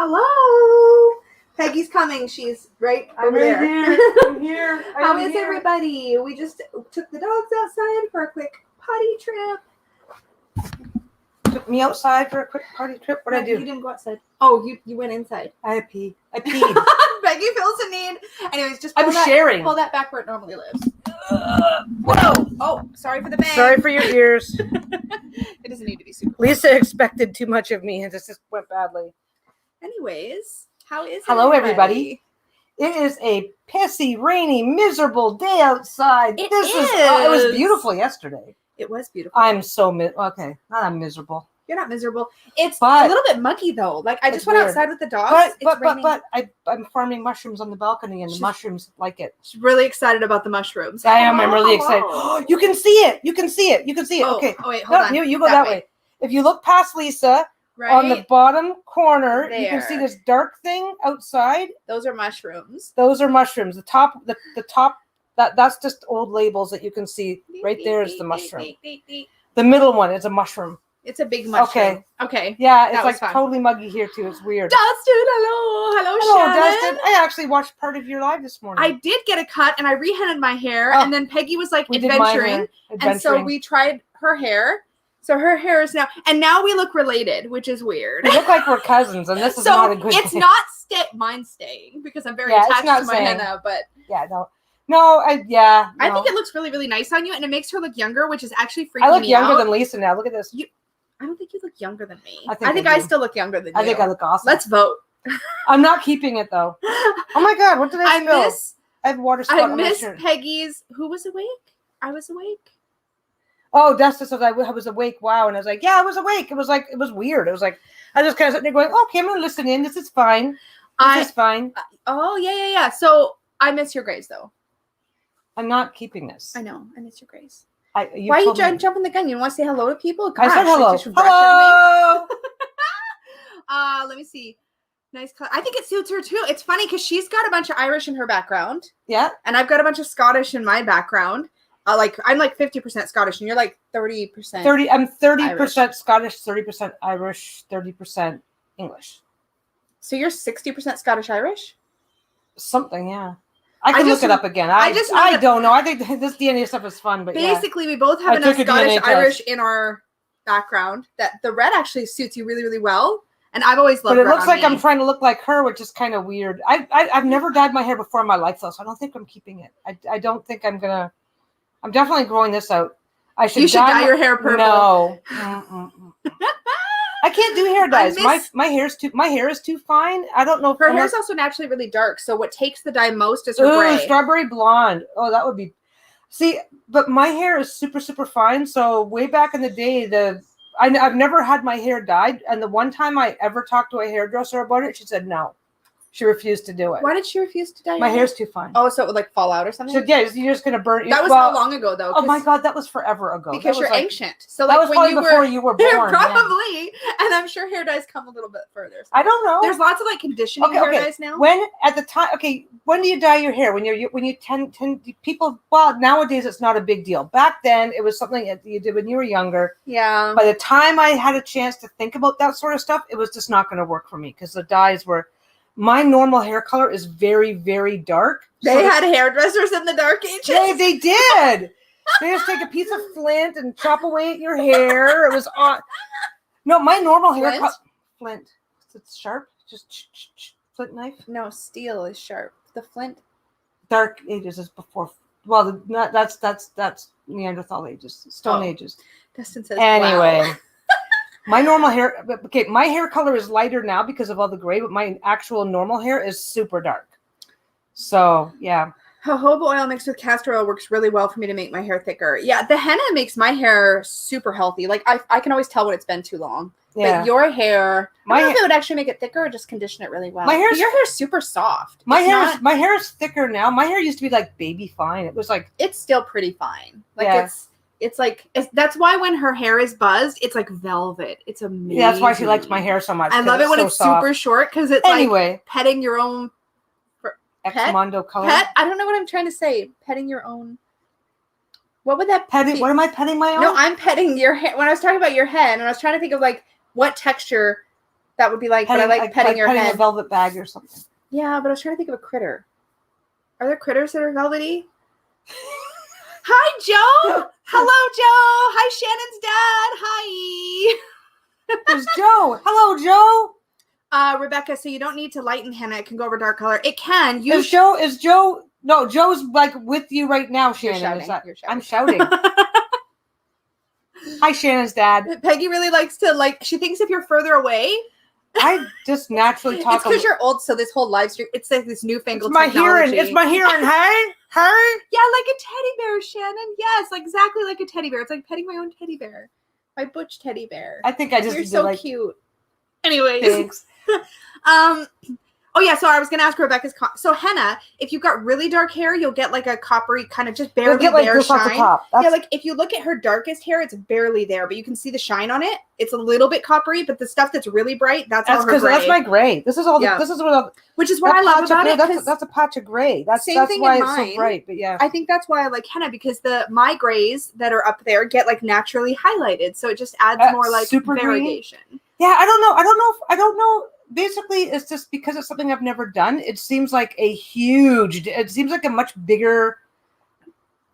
Hello. Peggy's coming. She's right over there. I'm here. How is everybody? We just took the dogs outside for a quick potty trip. Took me outside for a quick party trip. What did I do? You didn't go outside. Oh, you went inside. I peed. Peggy feels the need. Anyways, just sharing. Pull that back where it normally lives. Whoa! Oh, sorry for the bang. Sorry for your ears. It doesn't need to be super. Lisa expected too much of me, and this just went badly. Anyways, how is it? Hello, everybody. It is a pissy, rainy, miserable day outside. It was beautiful yesterday. It was beautiful. I'm so okay. Not I'm miserable. You're not miserable. It's a little bit muggy though. Like I just went outside with the dogs. But I'm farming mushrooms on the balcony, and the mushrooms like it. She's really excited about the mushrooms. I am. I'm really excited. You can see it. You can see it. Oh, okay. Oh wait, hold on. You go that way. If you look past Lisa, right on the bottom corner, you can see this dark thing outside. Those are mushrooms. The top. That's just old labels that you can see. Right there is the mushroom. The middle one is a mushroom. It's a big mushroom. Okay. Yeah, it's like totally muggy here too. It's weird. Dustin, hello, Shannon. Dustin. I actually watched part of your live this morning. I did get a cut, and I reheaded my hair, and then Peggy was like adventuring, and so we tried her hair. So her hair is now, and now we look related, which is weird. We look like we're cousins, and this is not a good thing. It's not mine staying because I'm very attached to my henna, but I think it looks really, really nice on you, and it makes her look younger, which is actually freaking me out. I look younger than Lisa now. Look at this. I don't think you look younger than me. I think I still look younger than you. I think I look awesome. Let's vote. I'm not keeping it though. Oh my God, what did I spill? I have water spot on my shirt. I miss Peggy's. Who was awake? I was awake. Oh, Dustin says I was awake. Wow, and I was like, yeah, I was awake. It was weird. It was like I just kind of sitting there going, okay, I'm gonna listen in. This is fine. This is fine. Oh yeah. So I miss your grays though. I'm not keeping this. I know. I miss your grays. Why are you jumping the gun? You don't want to say hello to people? Gosh, I said hello. Hello. Let me see. Nice color. I think it suits her too. It's funny because she's got a bunch of Irish in her background. Yeah. And I've got a bunch of Scottish in my background. I'm like 50% Scottish, and you're like 30%. I'm 30% Scottish, 30% Irish, 30% English. So you're 60% Scottish Irish? Something, yeah. I can look it up again. I don't know. I think this DNA stuff is fun, but basically we both have enough Scottish Irish in our background that the red actually suits you really, really well. And I've always loved. But it looks like I'm trying to look like her, which is kind of weird. I've never dyed my hair before in my life though, so I don't think I'm keeping it. I don't think I'm gonna. I'm definitely growing this out. You should dye your hair purple. No. I can't do hair dyes. My hair is too fine. I don't know if her hair is also naturally really dark. So what takes the dye most is her gray. Strawberry blonde. Oh, that would be. See, but my hair is super, super fine. So way back in the day, I've never had my hair dyed, and the one time I ever talked to a hairdresser about it, she said no. She refused to do it. Why did she refuse to dye? My hair's too fine. Oh, so it would like fall out or something? So yeah, you're just gonna burn. That was how long ago though? Oh my God, that was forever ago. Because you're ancient. So like that was probably before you were born. Probably. Yeah. And I'm sure hair dyes come a little bit further. So I don't know. There's lots of like conditioning hair dyes now. When at the time, when do you dye your hair? When you tend people. Well, nowadays it's not a big deal. Back then it was something that you did when you were younger. Yeah. By the time I had a chance to think about that sort of stuff, it was just not going to work for me because the dyes were. My normal hair color is very, very dark. They had hairdressers in the dark ages. They did. They just take a piece of flint and chop away at your hair. It was on. No, my normal hair color. Flint. It's sharp. Just flint knife. No, steel is sharp. The flint. Dark ages is before. Well, that's Neanderthal ages, Stone ages. Dustin says. Anyway. Wow. My normal hair, my hair color is lighter now because of all the gray, but my actual normal hair is super dark. So, yeah. Jojoba oil mixed with castor oil works really well for me to make my hair thicker. Yeah, the henna makes my hair super healthy. Like, I can always tell when it's been too long. Yeah. But your hair, I don't know if it would actually make it thicker or just condition it really well. Your hair is super soft. My hair is thicker now. My hair used to be like baby fine. It was like... It's still pretty fine. Like, It's like that's why when her hair is buzzed, it's like velvet. It's amazing. Yeah, that's why she likes my hair so much. I love it when it's super short because it's like petting your own Ex-Mondo color. Pet? I don't know what I'm trying to say. Petting your own. What would that be? What am I petting my own? No, I'm petting your hair. When I was talking about your head, and I was trying to think of like what texture That would be like, but I like petting your head. A velvet bag or something. Yeah, but I was trying to think of a critter. Are there critters that are velvety? Hi, Joe. Hello, Joe. Hi, Shannon's dad. Hi. There's Joe. Hello, Joe. Rebecca, so you don't need to lighten henna. It can go over dark color. It can. Is Joe? No, Joe's like with you right now, Shannon. You're shouting. I'm shouting. Hi, Shannon's dad. Peggy really likes to she thinks if you're further away. I just naturally talk. It's because you're old, so this whole live stream, it's like this newfangled technology. It's my hearing. Hey. Yeah, like a teddy bear, Shannon. Yes, exactly like a teddy bear. It's like petting my own teddy bear. My butch teddy bear. I think I just You're so cute. Anyways. Thanks. Oh yeah, so I was gonna ask Rebecca's. So henna, if you've got really dark hair, you'll get like a coppery kind of just barely there shine. The top. Yeah, like if you look at her darkest hair, it's barely there, but you can see the shine on it. It's a little bit coppery, but the stuff that's really bright, that's all her gray. That's my gray. This is all. This is what. Which is what I love about it. That's a patch of gray. That's why it's so bright. But yeah, I think that's why I like henna because my grays that are up there get like naturally highlighted, so it just adds more like super variegation. Green. Yeah, I don't know. Basically, it's just because it's something I've never done. It seems like a much bigger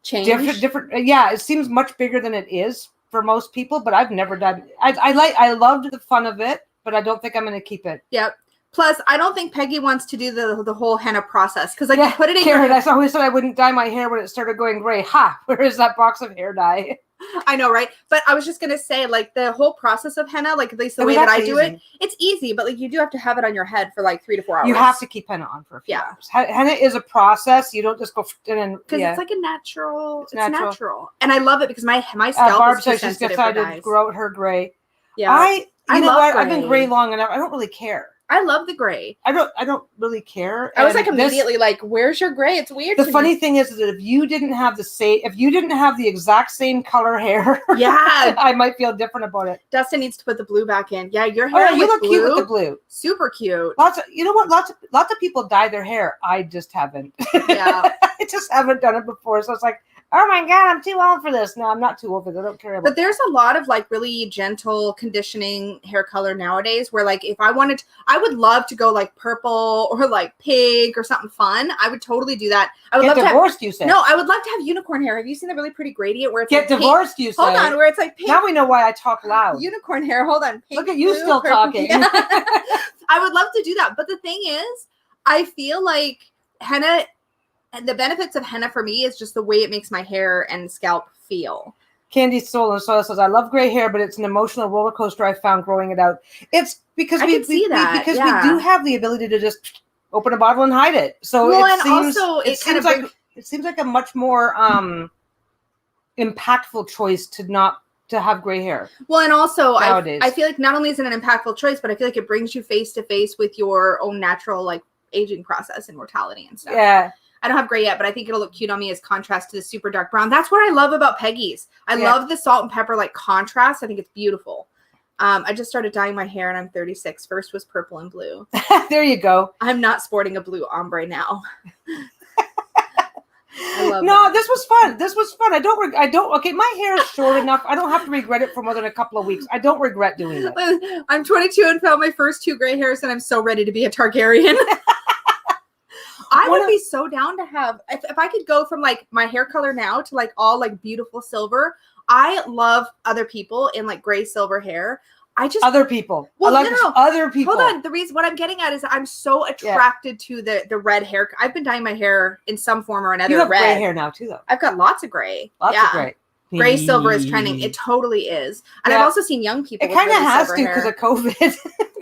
change. Different. Yeah, it seems much bigger than it is for most people. But I've never done. I loved the fun of it, but I don't think I'm going to keep it. Yep. Plus, I don't think Peggy wants to do the whole henna process because you put it in. Karen, I always said I wouldn't dye my hair when it started going gray. Ha! Where is that box of hair dye? I know, right? But I was just gonna say, like the whole process of henna, like at least the way that I do it, it's easy. But like you do have to have it on your head for like 3 to 4 hours. You have to keep henna on for a few hours. Henna is a process. You don't just go and because it's like a natural. It's natural, and I love it because my scalp Barb is too says she's sensitive decided for dyes. to grow out her gray. Yeah, I love what? Gray. I've been gray long enough. I don't really care. I love the gray. I don't really care. I was like immediately like, "Where's your gray?" It's weird. The funny thing is that if you didn't have the exact same color hair, I might feel different about it. Dustin needs to put the blue back in. Yeah, your hair. You look cute with the blue. Super cute. Lots of people dye their hair. I just haven't. Yeah, I just haven't done it before. So it's like, oh my God, I'm too old for this. No, I'm not too old for this. I don't care about But there's a lot of like really gentle conditioning hair color nowadays where like if I wanted to, I would love to go like purple or like pink or something fun. I would totally do that. I would get love divorced, to you say? No, I would love to have unicorn hair. Have you seen the really pretty gradient where it's get like divorced, pink? You say? Hold on, where it's like pink. Now we know why I talk loud. Unicorn hair. Hold on. Pink, look at you blue, still purple. talking. Yeah. I would love to do that. But the thing is, I feel like henna, and the benefits of henna for me is just the way it makes my hair and scalp feel. Candy Soul says, I love gray hair, but it's an emotional roller coaster I found growing it out. It's because we do have the ability to just open a bottle and hide it. So it seems like a much more impactful choice to have gray hair. Well, and also nowadays. I feel like not only is it an impactful choice, but I feel like it brings you face to face with your own natural like aging process and mortality and stuff. Yeah. I don't have gray yet, but I think it'll look cute on me as contrast to the super dark brown. That's what I love about Peggy's. I love the salt and pepper like contrast. I think it's beautiful. I just started dyeing my hair and I'm 36. First was purple and blue. There you go. I'm not sporting a blue ombre now. I love that. This was fun. Okay, my hair is short enough. I don't have to regret it for more than a couple of weeks. I don't regret doing it. I'm 22 and found my first 2 gray hairs and I'm so ready to be a Targaryen. I would be so down to have, if I could go from like my hair color now to like all like beautiful silver. I love other people in like gray silver hair. Other people. Well, other people. Hold on. The reason what I'm getting at is I'm so attracted to the red hair. I've been dyeing my hair in some form or another. You have red gray hair now too, though. I've got lots of gray. Lots of gray. Gray silver is trending. It totally is. And I've also seen young people. It kind of has to because of COVID.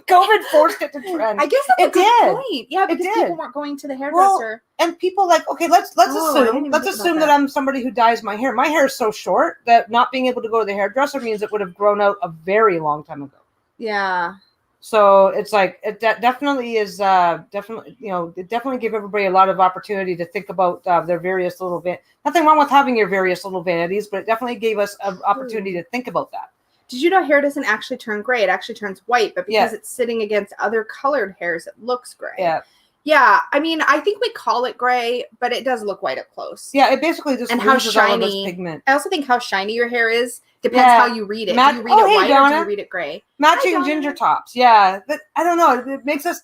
COVID forced it to trend. I guess that's a good point. Yeah, because people weren't going to the hairdresser. And people like, okay, let's assume that I'm somebody who dyes my hair. My hair is so short that not being able to go to the hairdresser means it would have grown out a very long time ago. Yeah. So it's like it definitely is it definitely gave everybody a lot of opportunity to think about their various little nothing wrong with having your various little vanities, but it definitely gave us an opportunity to think about that. Did you know hair doesn't actually turn gray? It actually turns white, but because it's sitting against other colored hairs, it looks gray. Yeah. Yeah, I mean, I think we call it gray, but it does look white up close. Yeah, it basically just and how shiny. All of this pigment. I also think how shiny your hair is Depends how you read it. Do you read it white or do you read it gray? Matching ginger tops. Yeah. But I don't know. It makes us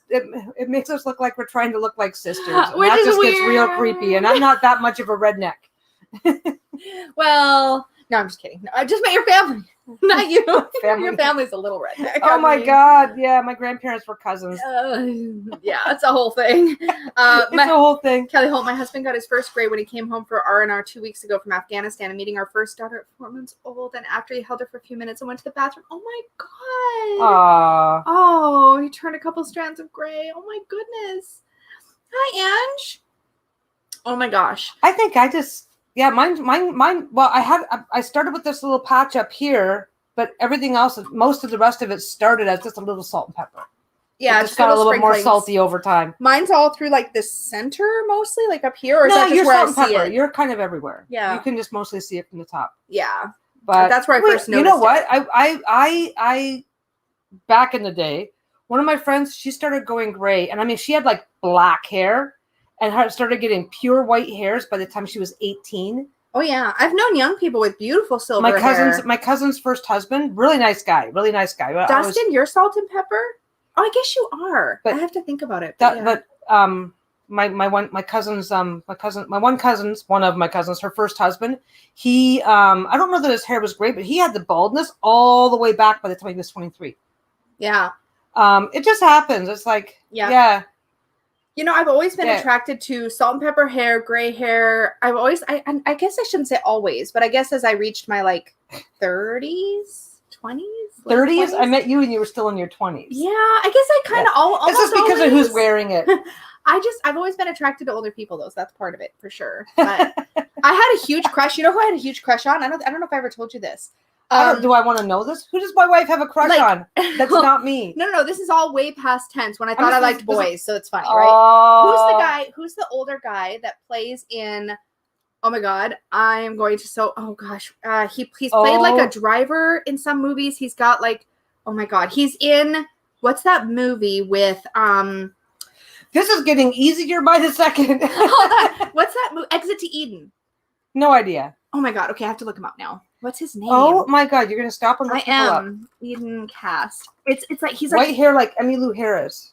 look like we're trying to look like sisters. And that just gets real creepy. And I'm not that much of a redneck. Well, no, I'm just kidding. No, I just met your family. Not you. Your family's a little redneck. Oh my God. Yeah, my grandparents were cousins. Yeah, it's a whole thing. It's a whole thing. Kelly Holt, my husband got his first grade when he came home for R&R 2 weeks ago from Afghanistan and meeting our first daughter at 4 months old. And after he held her for a few minutes and went to the bathroom, oh my God. Aww. Oh, he turned a couple strands of gray. Oh my goodness. Hi, Ange. Oh my gosh. I think I just... Yeah, mine. Well, I started with this little patch up here, but everything else, most of the rest of it started as just a little salt and pepper. Yeah, it just got a little bit more salty over time. Mine's all through like the center mostly, like up here. Or is no, that just you're where salt I and see pepper. it? You're kind of everywhere. Yeah, you can just mostly see it from the top. Yeah, but that's where I first noticed. You know what? I back in the day, one of my friends, she started going gray, and I mean, she had like black hair. And started getting pure white hairs by the time she was 18. Oh yeah, I've known young people with beautiful silver hair. My cousin's first husband, really nice guy. Dustin, you're salt and pepper? Oh, I guess you are. But I have to think about it. One of my cousins, her first husband, he I don't know that his hair was great, but he had the baldness all the way back by the time he was 23. Yeah. It just happens. It's like yeah. You know, I've always been attracted to salt and pepper hair, gray hair. I guess I shouldn't say always, but I guess as I reached my like 30s, 20s. 30s? I met you and you were still in your 20s. Yeah, I guess I kind of almost. It's just because of who's wearing it. I've always been attracted to older people though, so that's part of it for sure. But I had a huge crush. You know who I had a huge crush on? I don't know if I ever told you this. Do I want to know this? Who does my wife have a crush on? That's not me. No. This is all way past tense when I thought I liked boys, so it's funny, right? Who's the older guy that plays in? Oh my God, I am going to he's played like a driver in some movies. He's got like, oh my God, he's in what's that movie with This is getting easier by the second. Hold on, what's that movie? Exit to Eden. No idea. Oh my God, okay, I have to look him up now. What's his name? Oh my God, you're gonna stop and look him up. Eden cast. It's like he's white hair like Emmylou Harris.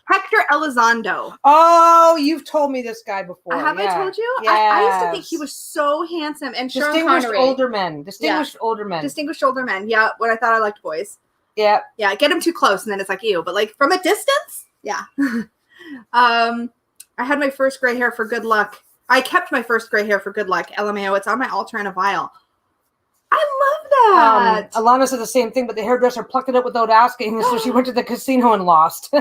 Hector Elizondo. Oh, you've told me this guy before. Have I told you? Yes. I used to think he was so handsome and distinguished older men. Distinguished older men. Yeah, when I thought I liked boys. Yeah. Yeah, get him too close and then it's like ew. But like from a distance, yeah. I had my first gray hair for good luck. I kept my first gray hair for good luck. LMAO. It's on my altar in a vial. I love that. Alana said the same thing, but the hairdresser plucked it up without asking, so she went to the casino and lost.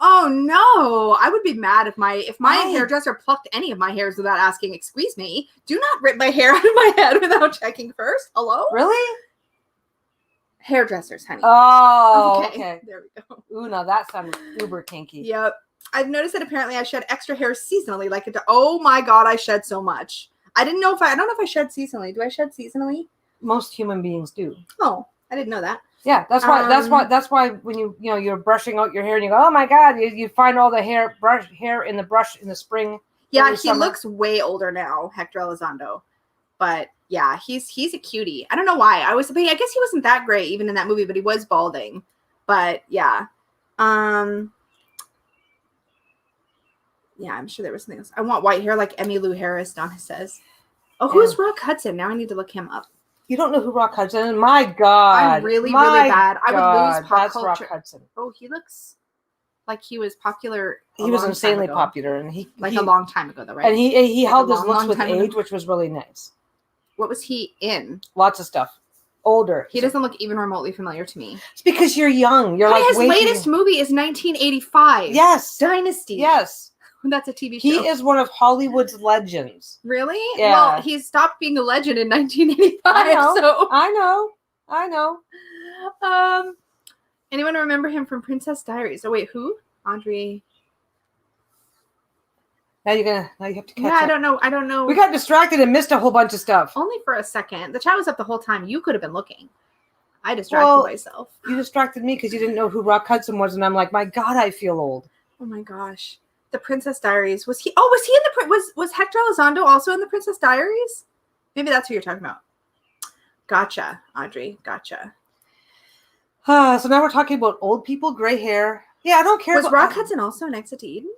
Oh no! I would be mad if my hairdresser plucked any of my hairs without asking. Excuse me. Do not rip my hair out of my head without checking first. Hello? Really? Hairdressers, honey. Oh, okay. There we go. Ooh, now that sounds uber kinky. Yep. I've noticed that apparently I shed extra hair seasonally. Oh my God, I shed so much. I don't know if I shed seasonally. Do I shed seasonally? Most human beings do. Oh, I didn't know that. Yeah, that's why when you're brushing out your hair and you go, oh my God, you find all the hair in the brush in the spring. Yeah, he looks way older now, Hector Elizondo. But yeah, he's a cutie. I don't know why. I guess he wasn't that great even in that movie, but he was balding. But yeah. Yeah, I'm sure there was something else. I want white hair like Emmylou Harris, Donna says. Oh, who's Rock Hudson? Now I need to look him up. You don't know who Rock Hudson is? My God. I'm really bad. I would lose pop that's culture. Rock Hudson. Oh, he looks like he was popular. He was insanely popular. And a long time ago, though, right? And he held his looks with age, which was really nice. What was he in? Lots of stuff. Older. He doesn't look even remotely familiar to me. It's because you're young. His latest movie is 1985. Yes. Dynasty. Yes. That's a TV show. He is one of Hollywood's legends. Really? Yeah. Well, he stopped being a legend in 1985. I know. Anyone remember him from Princess Diaries? Oh wait, who? Audrey. Now you have to catch up. I don't know. We got distracted and missed a whole bunch of stuff. Only for a second. The chat was up the whole time. You could have been looking. I distracted myself. You distracted me because you didn't know who Rock Hudson was, and I'm like, my God, I feel old. Oh my gosh. The Princess Diaries. Was he in the was Hector Elizondo also in the Princess Diaries? Maybe that's who you're talking about. Gotcha, Audrey. Gotcha. So now we're talking about old people, gray hair. Yeah, I don't care. Was Rock Hudson also an Exit to Eden?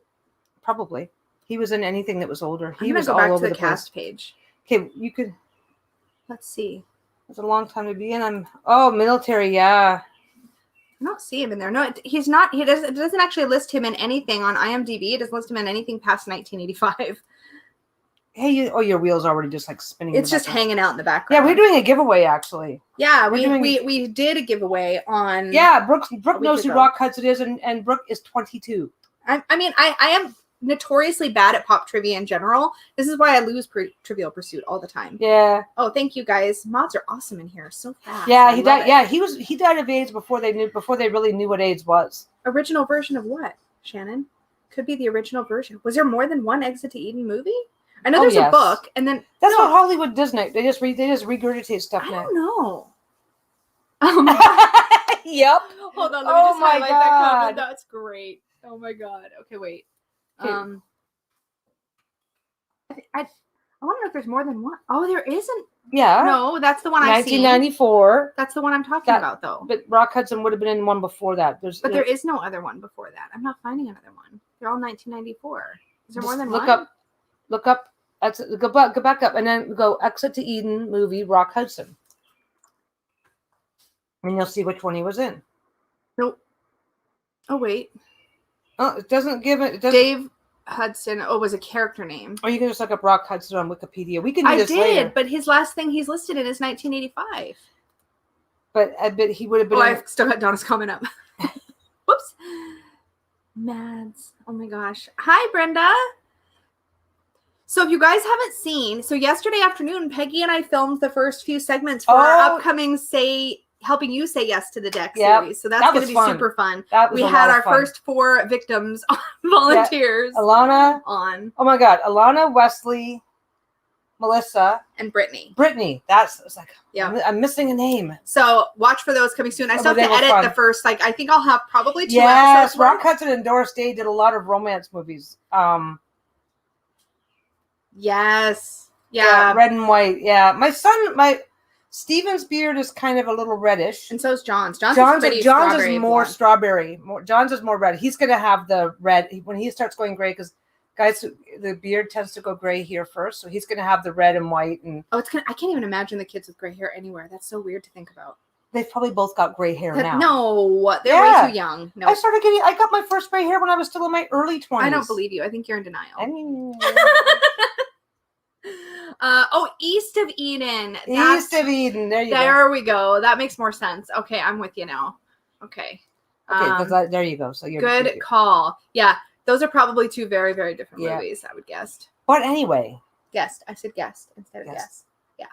Probably. He was in anything that was older. He was all over the cast page. Okay, you could. Let's see. It's a long time to be in. Military. Yeah. I don't see him in there. No, he's not. It doesn't actually list him in anything on IMDb. It doesn't list him in anything past 1985. Hey, your wheel's already just like spinning. It's just hanging out in the background. Yeah, we're doing a giveaway actually. Yeah, we did a giveaway on. Yeah, Brooke knows who Rock Hudson is, and Brooke is 22. I am notoriously bad at pop trivia in general. This is why I lose Trivial Pursuit all the time. Yeah. Oh, thank you guys. Mods are awesome in here. So fast. Yeah, he died. Yeah, he died of AIDS before they really knew what AIDS was. Original version of what, Shannon? Could be the original version. Was there more than one Exit to Eden movie? I know there's a book, and then that's what Hollywood does now. They just regurgitate stuff now. I don't know. Yep. Hold on. Let me just highlight that comment. That's great. Oh my god. Okay, wait. I want to know if there's more than one. Oh, there isn't. Yeah. No, that's the one I've seen. 1994. That's the one I'm talking about, though. But Rock Hudson would have been in one before that. There is no other one before that. I'm not finding another one. They're all 1994. Is there more than one? Look up. Go back up, and then go Exit to Eden movie Rock Hudson, and you'll see which one he was in. Nope. Oh wait. Oh, it doesn't give it. Dave Hudson. Oh, was a character name. Or you can just look up Rock Hudson on Wikipedia. We can do this later. But his last thing he's listed in is 1985. But I bet he would have been. Oh, I've still got Donna's comment up. Whoops. Mads. Oh my gosh. Hi, Brenda. So if you guys haven't seen, yesterday afternoon, Peggy and I filmed the first few segments for our upcoming Helping You Say Yes to the Deck series. So that's going to be super fun. We had our first 4 victims volunteers. Yeah. Alana. Oh my God. Alana, Wesley, Melissa. And Brittany. I'm missing a name. So watch for those coming soon. I still have to edit the first, I think I'll have probably 2 episodes. Yes, Rock Hudson and Doris Day did a lot of romance movies. Yes. Yeah. Red and white. Yeah. Steven's beard is kind of a little reddish. And so is John's. John's is more strawberry. John's is more red. He's going to have the red when he starts going gray because guys, the beard tends to go gray here first. So he's going to have the red and white. And I can't even imagine the kids with gray hair anywhere. That's so weird to think about. They've probably both got gray hair now. No, they're way too young. No. I got my first gray hair when I was still in my early 20s. I don't believe you. I think you're in denial. East of Eden. East of Eden. There we go. That makes more sense. Okay, I'm with you now. Okay. Okay, there you go. So you're good call. Yeah, those are probably 2 very, very different movies, I would guess. But anyway. Guest. I said guest instead of guess. Yeah.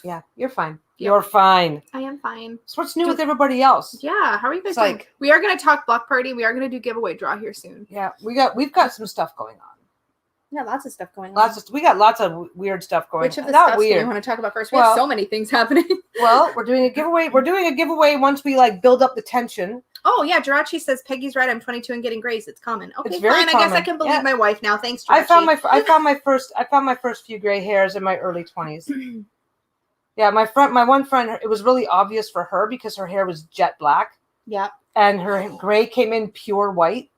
Yeah, you're fine. Yep. You're fine. I am fine. So what's new with everybody else? Yeah, how are you guys doing? We are going to talk block party. We are going to do giveaway draw here soon. Yeah, we've got some stuff going on. Yeah, lots of stuff going on. We got lots of weird stuff going on. Which of the stuff do you want to talk about first? We have so many things happening. Well, we're doing a giveaway. We're doing a giveaway once we build up the tension. Oh yeah, Jirachi says Peggy's right. I'm 22 and getting grays. It's common. Okay, it's very common. I guess I can believe my wife now. Thanks, Jirachi. I found my first few gray hairs in my early 20s. Yeah, my one friend. It was really obvious for her because her hair was jet black. Yeah, and her gray came in pure white.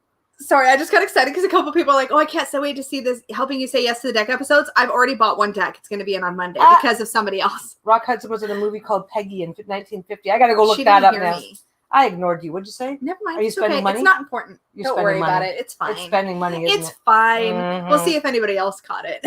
Sorry, I just got excited because a couple people are like, "Oh, I can't wait to see this Helping You Say Yes to the Deck episodes." I've already bought one deck. It's going to be in on Monday because of somebody else. Rock Hudson was in a movie called Peggy in 1950. I got to go look that up now. I ignored you. What'd you say? Never mind. Are you spending money? It's not important. Don't worry about it. It's fine. It's spending money. It's fine. Mm-hmm. We'll see if anybody else caught it.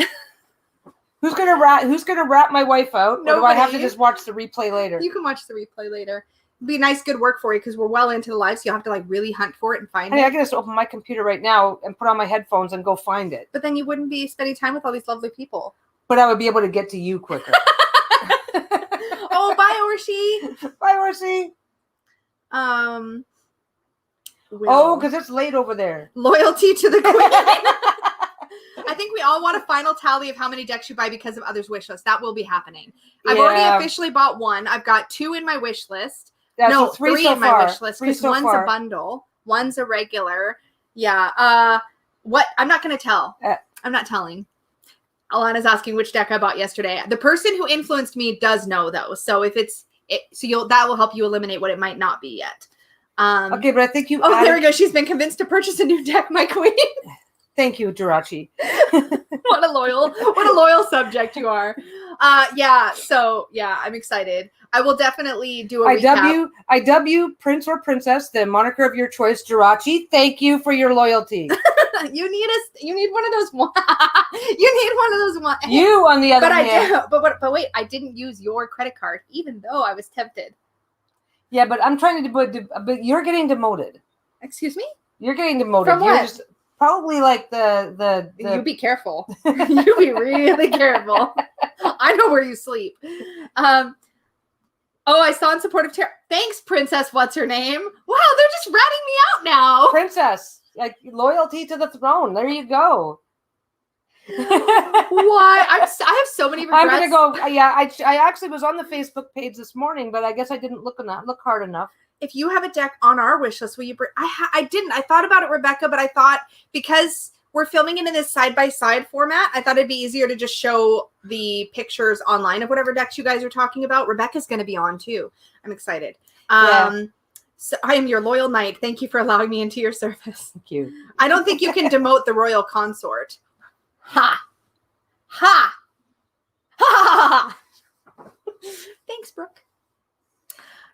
Who's gonna rat my wife out? Nobody. Or do I have to just watch the replay later? You can watch the replay later. It'd be nice, good work for you because we're well into the live, so you'll have to really hunt for it and find it. I can just open my computer right now and put on my headphones and go find it. But then you wouldn't be spending time with all these lovely people. But I would be able to get to you quicker. Oh, bye, Orshi. Bye, Orshi. Because it's late over there. Loyalty to the queen. I think we all want a final tally of how many decks you buy because of others' wish list. That will be happening. I've already officially bought 1. I've got 2 in my wish list. Yeah, no, so 3 in my wish list because one's a bundle, one's a regular. Yeah. What? I'm not going to tell. I'm not telling. Alana's asking which deck I bought yesterday. The person who influenced me does know though. So if it's that will help you eliminate what it might not be yet. Okay, but I think you. There we go. She's been convinced to purchase a new deck, my queen. Thank you, Jirachi. What a loyal subject you are. I'm excited. I will definitely do a recap. I W Prince or Princess, the moniker of your choice, Jirachi. Thank you for your loyalty. You need one of those one. You need one of those one. You on the other hand. But wait, I didn't use your credit card, even though I was tempted. Yeah, but I'm trying to but you're getting demoted. Excuse me? You're getting demoted. From what? Probably like the You be careful. You be really careful. I know where you sleep. I saw in support of Tara. Thanks, Princess. What's her name? Wow, they're just ratting me out now. Princess, like loyalty to the throne. There you go. Why? I have so many regrets. I'm gonna go. Yeah, I actually was on the Facebook page this morning, but I guess I didn't look hard enough. If you have a deck on our wish list, will you bring? I didn't. I thought about it, Rebecca, but I thought because we're filming it in this side-by-side format, I thought it'd be easier to just show the pictures online of whatever decks you guys are talking about. Rebecca's going to be on too. I'm excited. So I am your loyal knight. Thank you for allowing me into your service. Thank you. I don't think you can demote the royal consort. Ha! Ha! Ha! Thanks, Brooke.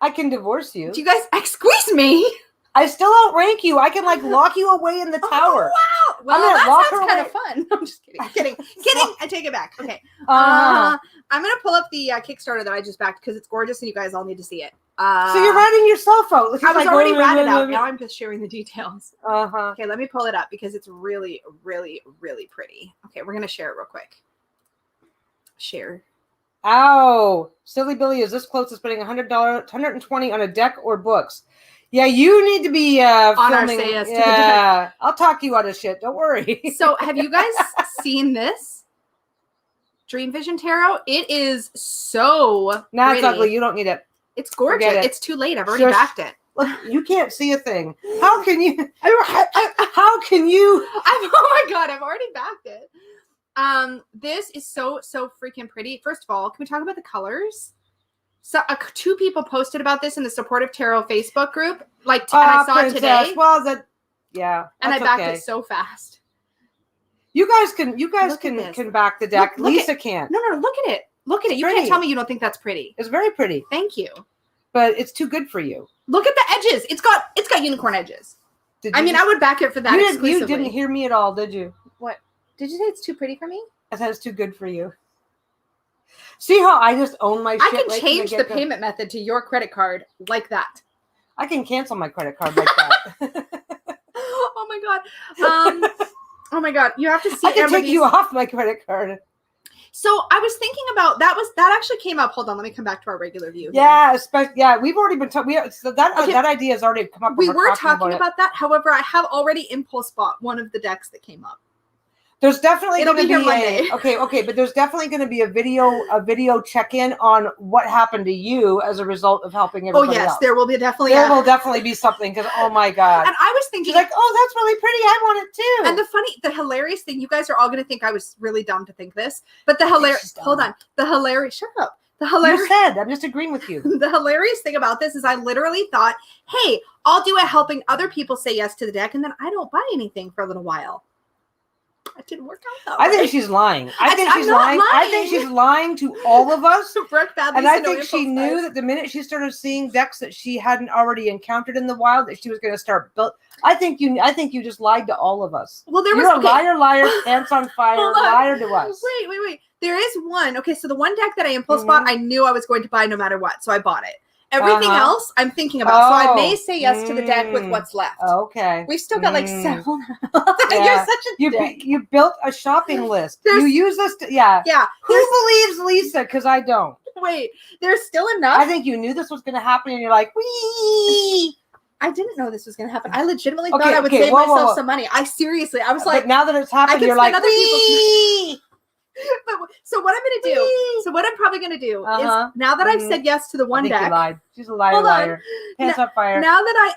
I can divorce you. Do you guys squeeze me? I still outrank you. I can lock you away in the tower. Oh, wow. Well, that sounds kind of fun. I'm just kidding. Kidding. I take it back. Okay. I'm going to pull up the Kickstarter that I just backed because it's gorgeous and you guys all need to see it. So you're ratting yourself out. I was already ratted out. Now I'm just sharing the details. Uh-huh. Okay, let me pull it up because it's really, really, really pretty. Okay, we're going to share it real quick. Share. Ow. Silly Billy is this close to spending $100, $120 on a deck or books. Yeah, you need to be on filming. Our Say Yes to the Deck. I'll talk you out of shit. Don't worry. So have you guys seen this? Dream Vision Tarot? It is so pretty. It's ugly. You don't need it. It's gorgeous. It's too late. I've already backed it. Look, you can't see a thing. How can you? How can you? Oh my God, I've already backed it. This is so freaking pretty. First of all, can we talk about the colors? So 2 people posted about this in the Supportive Tarot Facebook group. And I saw it today. Well, and I backed it so fast. You guys can back the deck. Lisa can't. No, look at it. Look at it. You can't tell me you don't think that's pretty. It's very pretty. Thank you. But it's too good for you. Look at the edges. It's got unicorn edges. I would back it for that exclusively. You didn't hear me at all, did you? What? Did you say it's too pretty for me? I said it's too good for you. See how I just own my shit? I can change the payment method to your credit card like that. I can cancel my credit card like that. Oh my God. Oh my God. You have to see. I can take you off my credit card. So I was thinking about that actually came up. Hold on, let me come back to our regular view. Yeah, we've already been talking. That idea has already come up. We were talking about that. However, I have already impulse bought one of the decks that came up. There's definitely going to be Monday. Okay, but there's definitely going to be a video check-in on what happened to you as a result of helping everybody else. There will be definitely be something because oh my God. And I was thinking, she's like, oh, that's really pretty. I want it too. And the hilarious thing, you guys are all going to think I was really dumb to think this, but shut up. You said, I'm just agreeing with you. The hilarious thing about this is I literally thought, hey, I'll do it helping other people say yes to the deck, and then I don't buy anything for a little while. It didn't work out though. I think she's lying. I think she's lying. I think she's lying to all of us. And I think she knew that the minute she started seeing decks that she hadn't already encountered in the wild, that she was going to start build. I think you just lied to all of us. Well, You're a liar, pants on fire, liar to us. Wait. There is one. Okay, so the one deck that I impulse bought, I knew I was going to buy no matter what, so I bought it. Everything else, I'm thinking about. So I may say yes to the deck with what's left. Okay. We've still got several. You're such a dick. You built a shopping list. You use this to, yeah. Who believes Lisa? Because I don't. Wait, there's still enough. I think you knew this was going to happen and you're like, wee. I didn't know this was going to happen. I legitimately thought I would save myself some money. I was like. But now that it's happened, you're like, wee. But so what I'm probably going to do is now that I've said yes to the one deck. You lied. She's a liar. Pants on fire. Now that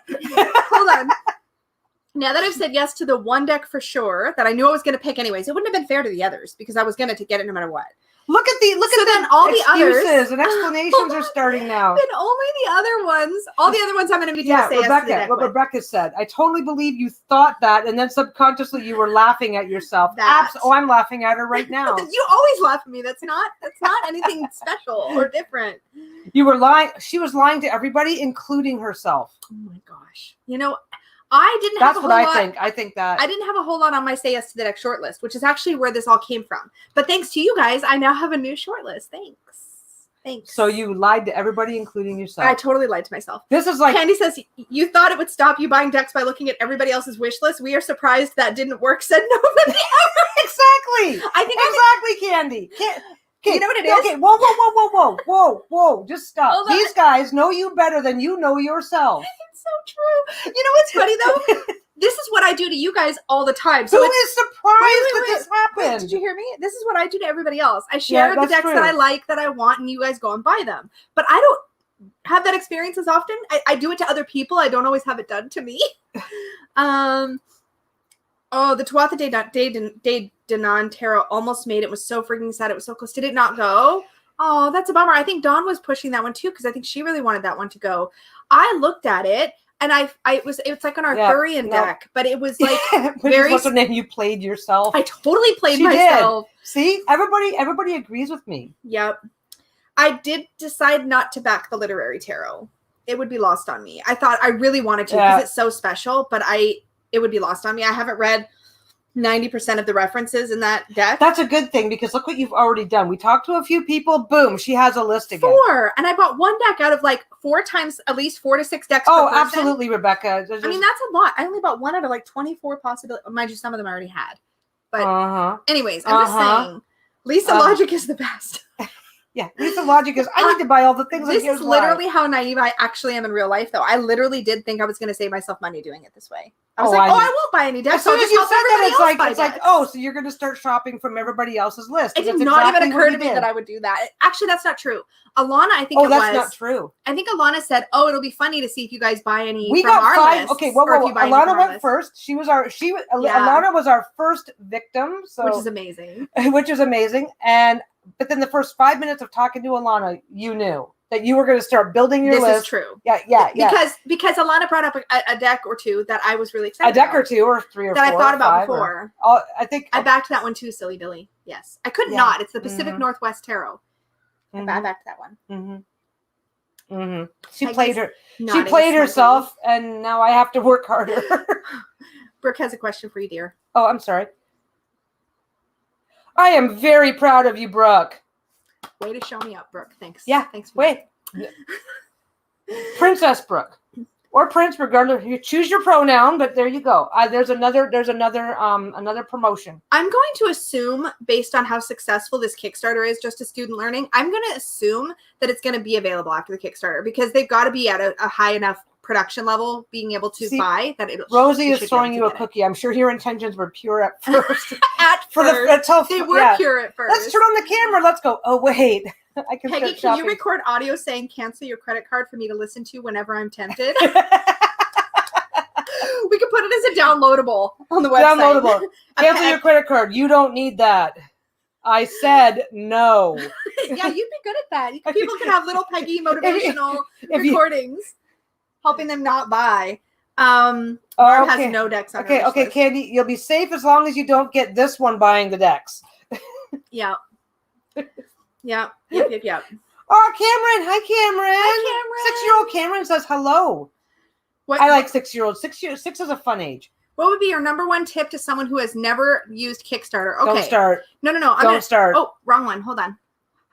I've said yes to the one deck for sure that I knew I was going to pick anyways, it wouldn't have been fair to the others because I was going to get it no matter what. Look at then all the others and explanations are starting now. Then only the other ones. All the other ones I'm going to be doing say yes to the deck what Rebecca said. I totally believe you thought that, and then subconsciously you were laughing at yourself. I'm laughing at her right now. You always laugh at me. That's not anything special or different. You were lying. She was lying to everybody, including herself. Oh my gosh. I didn't have a whole lot. That's what I think. I think that. I didn't have a whole lot on my say yes to the deck shortlist, which is actually where this all came from. But thanks to you guys, I now have a new shortlist. Thanks. So you lied to everybody, including yourself. I totally lied to myself. This is like... Candy says, you thought it would stop you buying decks by looking at everybody else's wish list. We are surprised that didn't work, said nobody ever. Exactly. Candy. You know what it is? Okay, whoa. Just stop. These guys know you better than you know yourself. It's so true. You know what's funny, though? This is what I do to you guys all the time. So Who is surprised that this happened? Wait, did you hear me? This is what I do to everybody else. I share the decks that I like, that I want, and you guys go and buy them. But I don't have that experience as often. I do it to other people. I don't always have it done to me. The Tuatha De Danann Tarot almost made it. Was so freaking sad. It was so close. Did it not go? Oh, that's a bummer. I think Dawn was pushing that one too, because I think she really wanted that one to go. I looked at it, and it's like on our Thurian deck, but it was like very. What's the name you played yourself? I totally played myself. Did. See, everybody agrees with me. Yep. I did decide not to back the literary tarot. It would be lost on me. I thought I really wanted to because it's so special, but it would be lost on me. I haven't read 90% of the references in that deck. That's a good thing, because look what you've already done. We talked to a few people. Boom, she has a list again. 4, and I bought one deck out of like 4 times, at least 4 to 6 decks. Oh, absolutely, Rebecca. I mean, that's a lot. I only bought one out of like 24 possibilities. Mind you, some of them I already had. But anyways, I'm just saying, Lisa Logic is the best. Yeah, Lisa Logic is, I need to buy all the things. This is literally how naive I actually am in real life, though. I literally did think I was going to save myself money doing it this way. I was I won't buy any decks. As soon as you said that, it's like, oh, so you're going to start shopping from everybody else's list. It did not even occur to me that I would do that. Actually, that's not true. Alana, I think that's not true. I think Alana said, oh, it'll be funny to see if you guys buy any from our 5. list. Okay, Alana went first. Alana was our first victim. So, which is amazing. But then the first 5 minutes of talking to Alana, you knew that you were going to start building your list. This is true. Yeah. Because Alana brought up a deck or two that I was really excited about. A deck or two or 3 or 4 that I thought about before. I think I backed that one too, silly Billy. Yes. I could not. It's the Pacific Northwest Tarot. I backed that one. She played herself, and now I have to work harder. Brooke has a question for you, dear. Oh, I'm sorry. I am very proud of you, Brooke. Way to show me up, Brooke. Thanks. Yeah. Thanks for that. Princess Brooke. Or Prince, regardless. You choose your pronoun, but there you go. There's another promotion. I'm going to assume, based on how successful this Kickstarter is, just to student learning, I'm going to assume that it's going to be available after the Kickstarter, because they've got to be at a high enough production level, being able to buy that. Rosie is throwing you a cookie. I'm sure your intentions were pure at first. They were pure at first. Let's turn on the camera. Let's go. Oh wait, Peggy, can you record audio saying cancel your credit card for me to listen to whenever I'm tempted? We could put it as a downloadable on the website. Downloadable. Cancel your credit card. You don't need that. I said no. Yeah, you'd be good at that. People can have little Peggy motivational recordings, helping them not buy. Barb has no decks on her list. Candy, you'll be safe as long as you don't get this one buying the decks. Yeah. Yep. Oh, Cameron. Hi, Cameron. 6-year-old Cameron says hello. I like 6-year-olds. 6 is a fun age. What would be your number one tip to someone who has never used Kickstarter? Okay. Don't start. No. Don't start. Oh, wrong one. Hold on.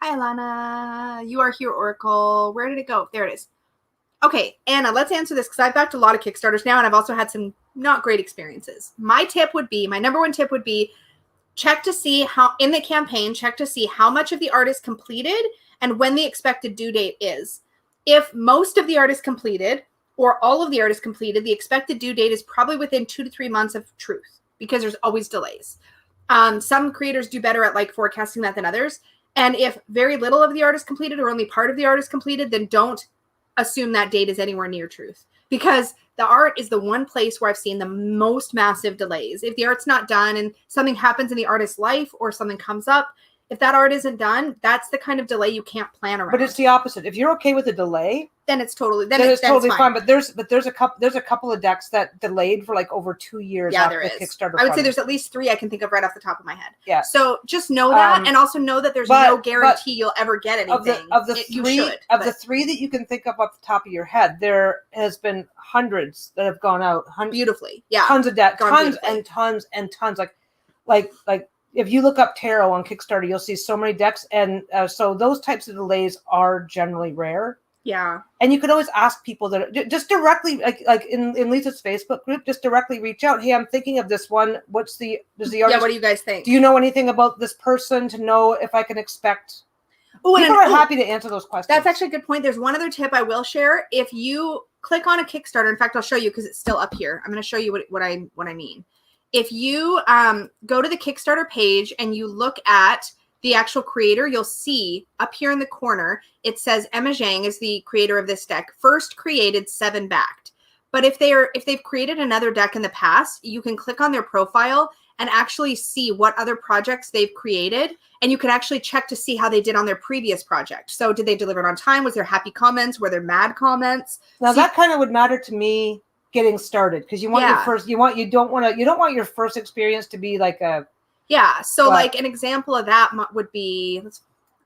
Hi, Alana. You are here, Oracle. Where did it go? There it is. Okay, Anna, let's answer this, because I've backed a lot of Kickstarters now, and I've also had some not great experiences. My number one tip would be, check to see how much of the art is completed and when the expected due date is. If most of the art is completed or all of the art is completed, the expected due date is probably within 2 to 3 months of truth, because there's always delays. Some creators do better at forecasting that than others. And if very little of the art is completed or only part of the art is completed, then don't assume that date is anywhere near truth, because the art is the one place where I've seen the most massive delays. If the art's not done and something happens in the artist's life or something comes up, If that art isn't done, that's the kind of delay you can't plan around. But it's the opposite. If you're okay with a delay, then it's totally fine. But there's a couple of decks that delayed for like over 2 years after the Kickstarter. I would say there's at least 3 I can think of right off the top of my head. Yeah. So just know that, and also know that there's no guarantee you'll ever get anything. Of the 3 that you can think of off the top of your head, there has been hundreds that have gone out beautifully. Yeah. Tons of decks, tons and tons and tons. Like. If you look up tarot on Kickstarter, you'll see so many decks, and so those types of delays are generally rare. Yeah, and you can always ask people that just directly, like in Lisa's Facebook group, just directly reach out. Hey, I'm thinking of this one. Does the artist? Yeah, what do you guys think? Do you know anything about this person to know if I can expect? People are happy to answer those questions. That's actually a good point. There's one other tip I will share. If you click on a Kickstarter, in fact, I'll show you because it's still up here. I'm going to show you what I mean. If you go to the Kickstarter page and you look at the actual creator, you'll see up here in the corner, it says Emma Zhang is the creator of this deck, first created, 7 backed. But if they've created another deck in the past, you can click on their profile and actually see what other projects they've created. And you can actually check to see how they did on their previous project. So did they deliver it on time? Was there happy comments? Were there mad comments? Now that kind of would matter to me getting started, because you want you don't want your first experience to be like a so like an example of that would be,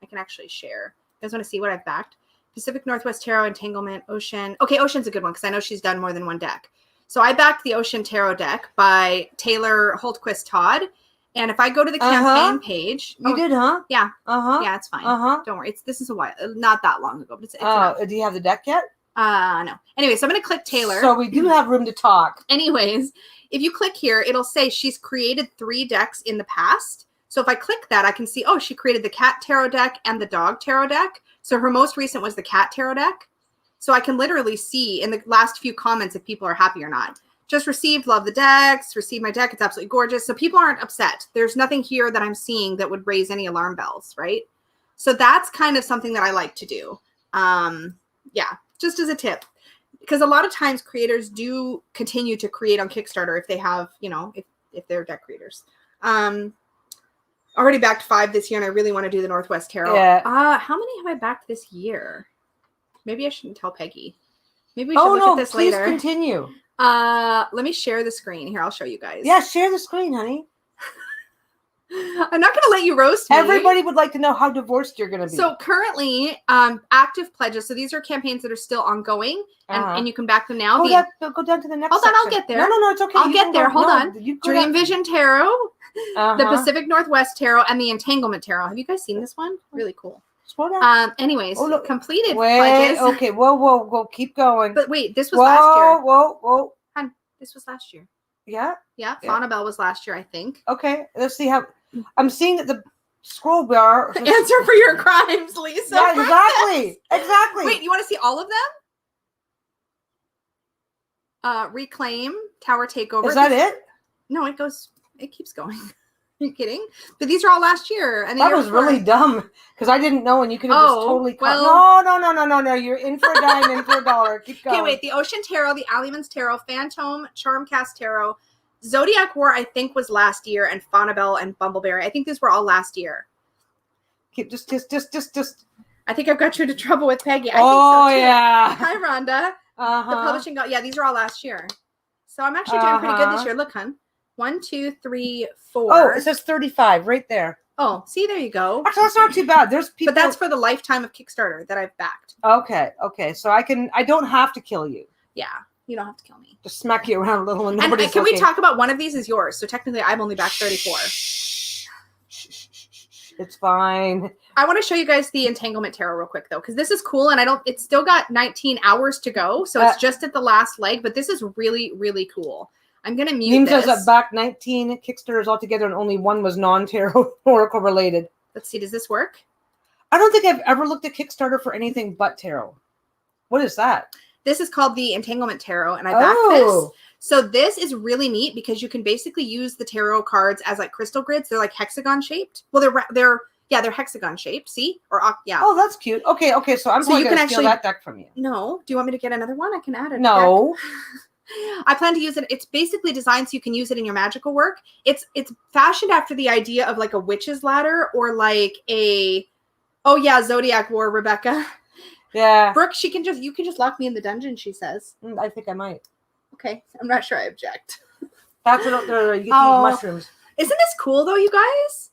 I can actually share. You guys want to see what I've backed? Pacific Northwest Tarot, Entanglement, Ocean. Okay, Ocean's a good one because I know she's done more than one deck. So I backed the Ocean Tarot deck by Taylor Holtquist Todd. And if I go to the campaign page, you did, huh? Yeah, yeah, it's fine. Don't worry, this is a while, not that long ago, but it's do you have the deck yet? No. Anyway, so I'm going to click Taylor. So we do have room to talk. Anyways, if you click here, it'll say she's created 3 decks in the past. So if I click that, I can see, she created the Cat Tarot deck and the Dog Tarot deck. So her most recent was the Cat Tarot deck. So I can literally see in the last few comments if people are happy or not. Just received, love the decks, received my deck. It's absolutely gorgeous. So people aren't upset. There's nothing here that I'm seeing that would raise any alarm bells, right? So that's kind of something that I like to do. Yeah. Just as a tip, because a lot of times creators do continue to create on Kickstarter if they have, if they're deck creators. Already backed 5 this year, and I really want to do the Northwest Tarot. Yeah. How many have I backed this year? Maybe I shouldn't tell Peggy. Maybe we should look at this later. Please continue. Let me share the screen here. I'll show you guys. Yeah, share the screen, honey. I'm not going to let you roast me. Everybody would like to know how divorced you're going to be. So currently, active pledges. So these are campaigns that are still ongoing, and you can back them now. Go down to the next Hold on, I'll get there. No, it's okay. I'll get there. Hold on. Dream Vision Tarot, the Pacific Northwest Tarot, and the Entanglement Tarot. Have you guys seen this one? Really cool. Scroll down. Anyways, completed pledges. Okay, whoa. Keep going. But wait, this was last year. Whoa. Hun, this was last year. Yeah? Yeah, Fauna Bell was last year, I think. Okay, let's see how... I'm seeing that the scroll bar... Answer for your crimes, Lisa. Yeah, exactly. Wait, you want to see all of them? Reclaim, Tower Takeover. Is that it? No, it keeps going. Are you kidding? But these are all last year. And that was really dumb because I didn't know, and you could have just totally cut. No. You're in for a dime, in for a dollar. Keep going. Okay, wait. The Ocean Tarot, the Alleyman's Tarot, Phantom, Charmcast Tarot, Zodiac War, I think, was last year, and Faunabelle and Bumbleberry. I think these were all last year. Keep just. I think I've got you into trouble with Peggy. I think so too. Yeah. Hi, Rhonda. The publishing. Yeah, these are all last year. So I'm actually doing pretty good this year. Look, hun. 1, 2, 3, 4. Oh, it says 35 right there. Oh, see, there you go. Actually, that's not too bad. There's people. But that's for the lifetime of Kickstarter that I've backed. Okay. So I don't have to kill you. Yeah, you don't have to kill me. Just smack you around a little and nobody's looking. We talk about one of these is yours? So technically, I've only backed 34. It's fine. I want to show you guys the Entanglement Tarot real quick, though, because this is cool, and it's still got 19 hours to go, so it's just at the last leg, but this is really, really cool. I'm going to mute this. Says that back 19 Kickstarters altogether, and only one was non-tarot oracle related. Let's see. Does this work? I don't think I've ever looked at Kickstarter for anything but tarot. What is that? This is called the Entanglement Tarot, and I backed this. So this is really neat because you can basically use the tarot cards as like crystal grids. They're like hexagon shaped. Well, they're hexagon shaped. See? Oh, that's cute. Okay. So I'm going to steal that deck from you. No. Do you want me to get another one? I can add it. No. I plan to use it. It's basically designed so you can use it in your magical work. It's fashioned after the idea of like a witch's ladder or like a, Zodiac War, Rebecca. Yeah. Brooke, you can just lock me in the dungeon, she says. I think I might. Okay. I'm not sure I object. That's what you eat mushrooms. Isn't this cool though, you guys?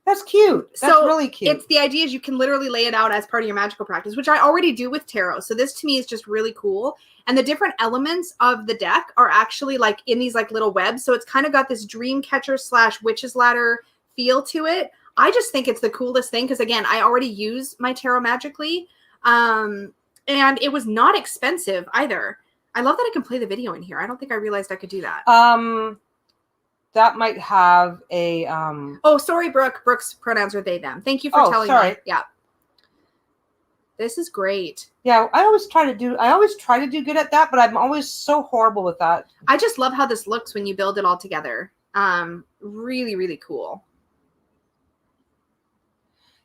That's cute. That's really cute. It's the idea is you can literally lay it out as part of your magical practice, which I already do with tarot. So this to me is just really cool. And the different elements of the deck are actually like in these like little webs. So it's kind of got this dream catcher / witch's ladder feel to it. I just think it's the coolest thing because again, I already use my tarot magically. And it was not expensive either. I love that I can play the video in here. I don't think I realized I could do that. That might have a Oh, sorry, Brooke. Brooke's pronouns are they, them. Thank you for telling me. Yeah. This is great. Yeah, I always try to do good at that, but I'm always so horrible with that. I just love how this looks when you build it all together. Really, really cool.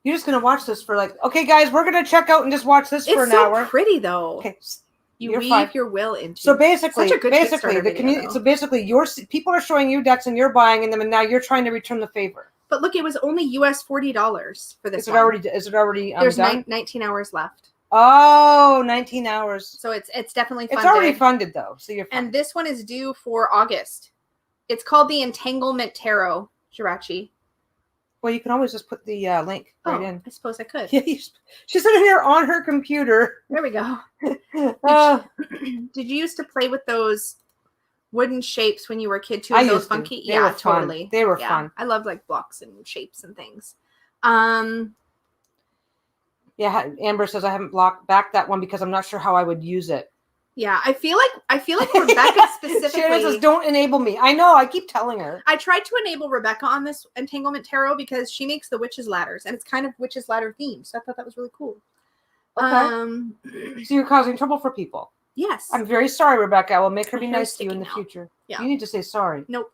You're just gonna watch this for like, okay, guys, we're gonna check out and just watch this for an hour. It's so pretty though. Okay. You weave your will into. So basically, your people are showing you decks and you're buying them, and now you're trying to return the favor. But look, it was only US $40 for this. Is it already? There's done? 19 hours left. Oh, 19 hours. So it's definitely funded. It's already funded though, so you're fine. And this one is due for August. It's called the Entanglement Tarot, Shirachi. Well, you can always just put the link right in. I suppose I could. Yeah, she's sitting here on her computer. There we go. Did you used to play with those wooden shapes when you were a kid too? Those funky? They were totally. They were fun. I love like blocks and shapes and things. Yeah, Amber says I haven't backed that one because I'm not sure how I would use it. Yeah, I feel like Rebecca specifically. Sharon says, "Don't enable me." I know. I keep telling her. I tried to enable Rebecca on this Entanglement Tarot because she makes the witch's ladders, and it's kind of witch's ladder themed. So I thought that was really cool. Okay. So you're causing trouble for people. Yes. I'm very sorry, Rebecca. I will make her be nice to you in the future. Yeah. You need to say sorry. Nope.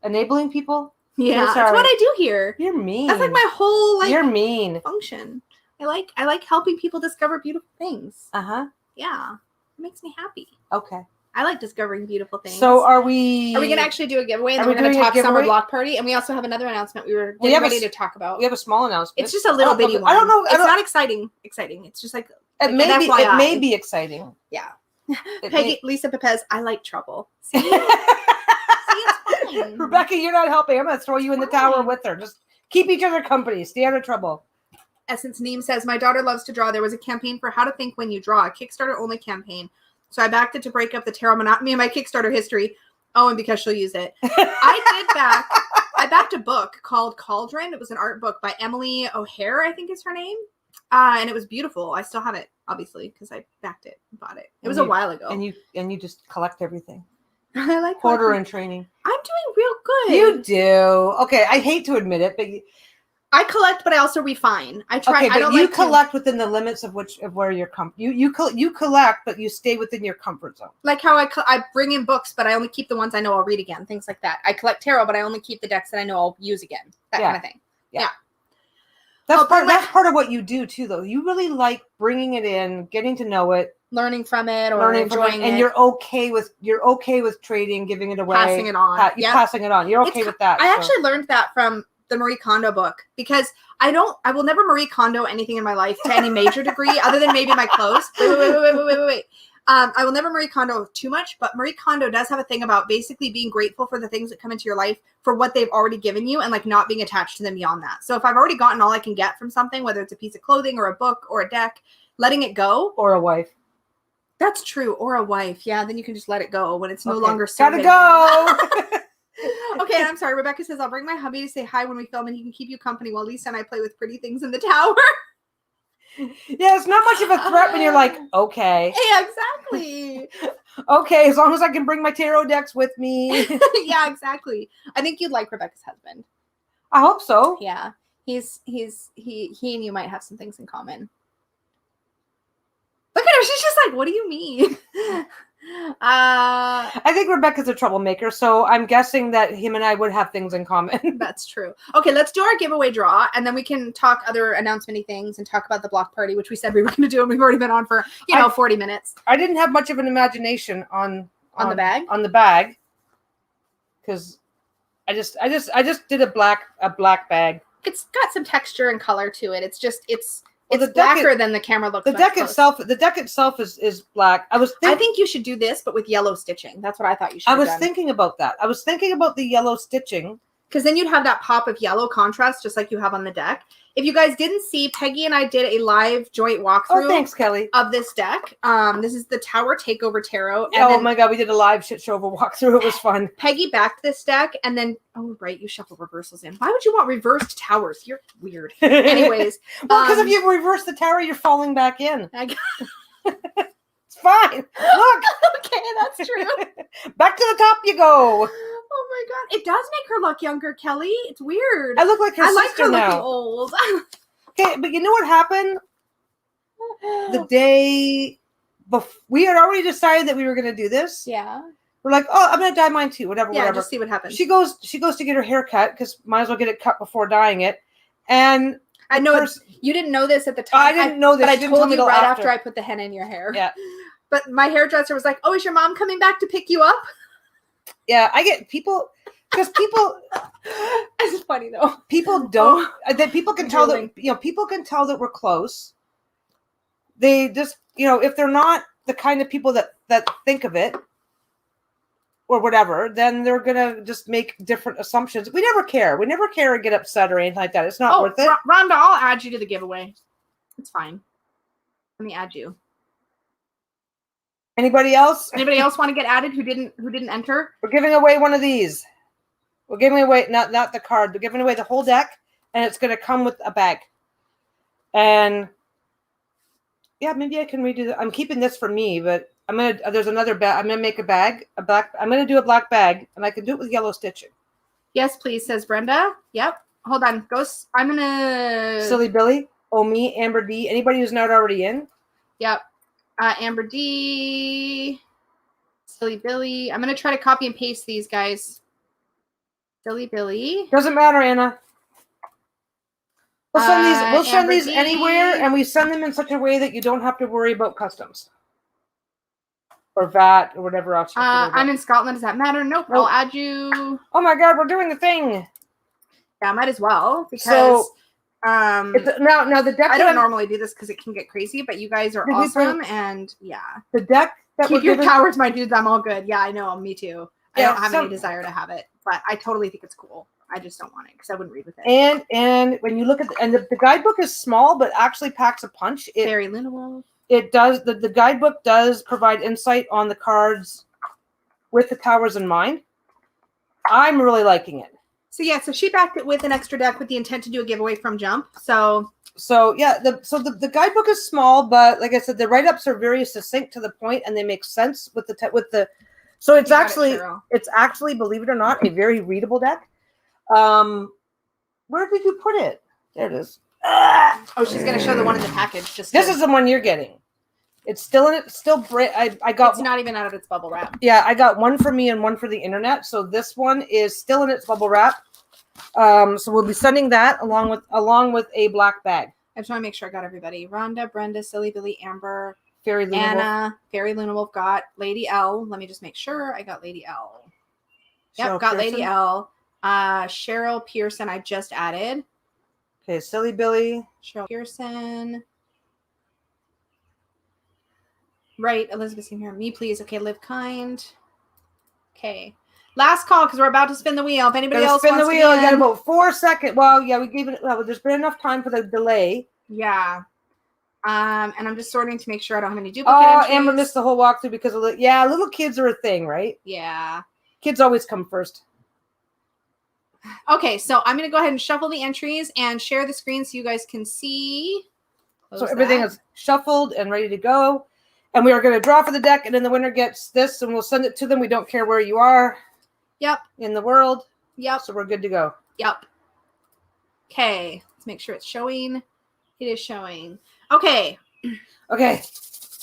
Enabling people? Yeah, that's what I do here. You're mean. That's like my whole You're mean function. I like helping people discover beautiful things. Uh-huh. Yeah. It makes me happy. Okay. I like discovering beautiful things. So are we going to actually do a giveaway? And then we're going to talk summer block party. And we also have another announcement we were getting ready to talk about. We have a small announcement. It's just a little bitty one. I don't know. It's not exciting. It's just like it may be exciting. Yeah. Lisa Papez, I like trouble. See? See, it's fine. Rebecca, you're not helping. I'm going to throw you in the tower with her. Just keep each other company. Stay out of trouble. Essence Neem says, my daughter loves to draw. There was a campaign for how to think when you draw, a Kickstarter only campaign. So I backed it to break up the tarot monotony in my Kickstarter history. Oh, and because she'll use it. I backed a book called Cauldron. It was an art book by Emily O'Hare, I think is her name. And it was beautiful. I still have it, obviously, because I backed it and bought it. It was a while ago. And you just collect everything. I like Quarter and training. I'm doing real good. You do. Okay, I hate to admit it, but I collect, but I also refine. I try. Okay, but you collect within the limits of where you're you collect, but you stay within your comfort zone. Like how I bring in books, but I only keep the ones I know I'll read again. Things like that. I collect tarot, but I only keep the decks that I know I'll use again. That kind of thing. Yeah. That's part of what you do too, though. You really like bringing it in, getting to know it, learning from it, or enjoying it, and you're okay with trading, giving it away, passing it on. Passing it on. You're okay with that. I actually learned that from the Marie Kondo book because I will never Marie Kondo anything in my life to any major degree other than maybe my clothes. Wait. I will never Marie Kondo too much, but Marie Kondo does have a thing about basically being grateful for the things that come into your life for what they've already given you and like not being attached to them beyond that. So if I've already gotten all I can get from something, whether it's a piece of clothing or a book or a deck, letting it go. Or a wife. That's true. Or a wife. Yeah. Then you can just let it go when it's no longer serving. Gotta go. Okay, and I'm sorry. Rebecca says, I'll bring my hubby to say hi when we film and he can keep you company while Lisa and I play with pretty things in the tower. Yeah, it's not much of a threat when you're like, okay. Yeah, exactly. Okay, as long as I can bring my tarot decks with me. Yeah, exactly. I think you'd like Rebecca's husband. I hope so. Yeah. He and you might have some things in common. Look at her. She's just like, what do you mean? I think Rebecca's a troublemaker, so I'm guessing that him and I would have things in common. That's true. Okay, let's do our giveaway draw, and then we can talk other announcement-y things and talk about the block party, which we said we were going to do, and we've already been on for 40 minutes. I didn't have much of an imagination on on the bag. On the bag, because I just did a black bag. It's got some texture and color to it. It's blacker than the camera looks. The deck itself is black. I think you should do this, but with yellow stitching. That's what I thought you should. I was thinking about that. I was thinking about the yellow stitching. Because then you'd have that pop of yellow contrast, just like you have on the deck. If you guys didn't see, Peggy and I did a live joint walkthrough. Oh, thanks, Kelly. Of this deck. This is the Tower Takeover Tarot. And my God, we did a live shit show of a walkthrough. It was fun. Peggy backed this deck, and then right, you shuffle reversals in. Why would you want reversed towers? You're weird. Anyways, well, because if you reverse the tower, you're falling back in. It's fine. Look. Okay, that's true. Back to the top you go. Oh my God, it does make her look younger, Kelly. It's weird. I look like her sister now. Looking old. Okay, but you know what happened? The day before, we had already decided that we were going to do this. Yeah. We're like, oh, I'm going to dye mine too. Whatever. Just see what happens. She goes to get her hair cut because might as well get it cut before dyeing it. And I know you didn't know this at the time. I didn't know this. But I told you right after I put the henna in your hair. Yeah. But my hairdresser was like, "Oh, is your mom coming back to pick you up?" Yeah, I get people because people. It's funny though. People don't. That people can tell that people can tell that we're close. They just if they're not the kind of people that think of it or whatever, then they're gonna just make different assumptions. We never care. We never care or get upset or anything like that. It's not worth it. Rhonda, I'll add you to the giveaway. It's fine. Let me add you. Anybody else? Anybody else want to get added who didn't enter? We're giving away one of these. We're giving away not the card. We're giving away the whole deck, and it's going to come with a bag. And yeah, maybe I can redo that. I'm keeping this for me, but there's another bag. I'm gonna make a bag, I'm gonna do a black bag, and I can do it with yellow stitching. Yes, please, says Brenda. Yep. Hold on, Ghost. I'm gonna Silly Billy, me, Amber D. Anybody who's not already in. Yep. Amber D, Silly Billy. I'm gonna try to copy and paste these guys. Silly Billy. Doesn't matter, Anna. We'll send these. We'll send these anywhere, and we send them in such a way that you don't have to worry about customs or VAT or whatever else. I'm in Scotland. Does that matter? Nope. I'll add you. Oh my God, we're doing the thing. Yeah, might as well because. Now the deck. I don't normally do this because it can get crazy, but you guys are awesome, and yeah. The deck. Keep your towers, my dudes. I'm all good. Yeah, I know. Me too. I don't have any desire to have it, but I totally think it's cool. I just don't want it because I wouldn't read with it. And when you look at the guidebook is small, but actually packs a punch. Very Linowolf. It does. The guidebook does provide insight on the cards with the towers in mind. I'm really liking it. So she backed it with an extra deck with the intent to do a giveaway from Jump. So yeah, the guidebook is small, but like I said, the write-ups are very succinct to the point, and they make sense with the. So it's actually, believe it or not, a very readable deck. Where did you put it? There it is. Oh, she's gonna show the one in the package. This is the one you're getting. It's still in it. Still, I got. It's not even out of its bubble wrap. Yeah, I got one for me and one for the internet. So this one is still in its bubble wrap. So we'll be sending that along with a black bag. I just want to make sure I got everybody. Rhonda, Brenda, Silly Billy, Amber, Fairy Luna Anna, Fairy Luna Wolf got Lady L. Let me just make sure I got Lady L. Yep, got Pearson. Lady L. Cheryl Pearson, I just added. Okay, Silly Billy. Cheryl Pearson. Right, Elizabeth's in here. Me, please. Okay, Live Kind. Okay. Last call because we're about to spin the wheel. If anybody else spin wants the wheel, to I got about 4 seconds. Well, yeah, we gave it. Well, there's been enough time for the delay. Yeah. And I'm just sorting to make sure I don't have any duplicate entries. Amber missed the whole walkthrough because of little kids are a thing, right? Yeah. Kids always come first. Okay, so I'm going to go ahead and shuffle the entries and share the screen so you guys can see. So everything is shuffled and ready to go. And we are going to draw for the deck, and then the winner gets this, and we'll send it to them. We don't care where you are. Yep. In the world. Yep. So we're good to go. Yep. Okay. Let's make sure it's showing. It is showing. Okay. Okay.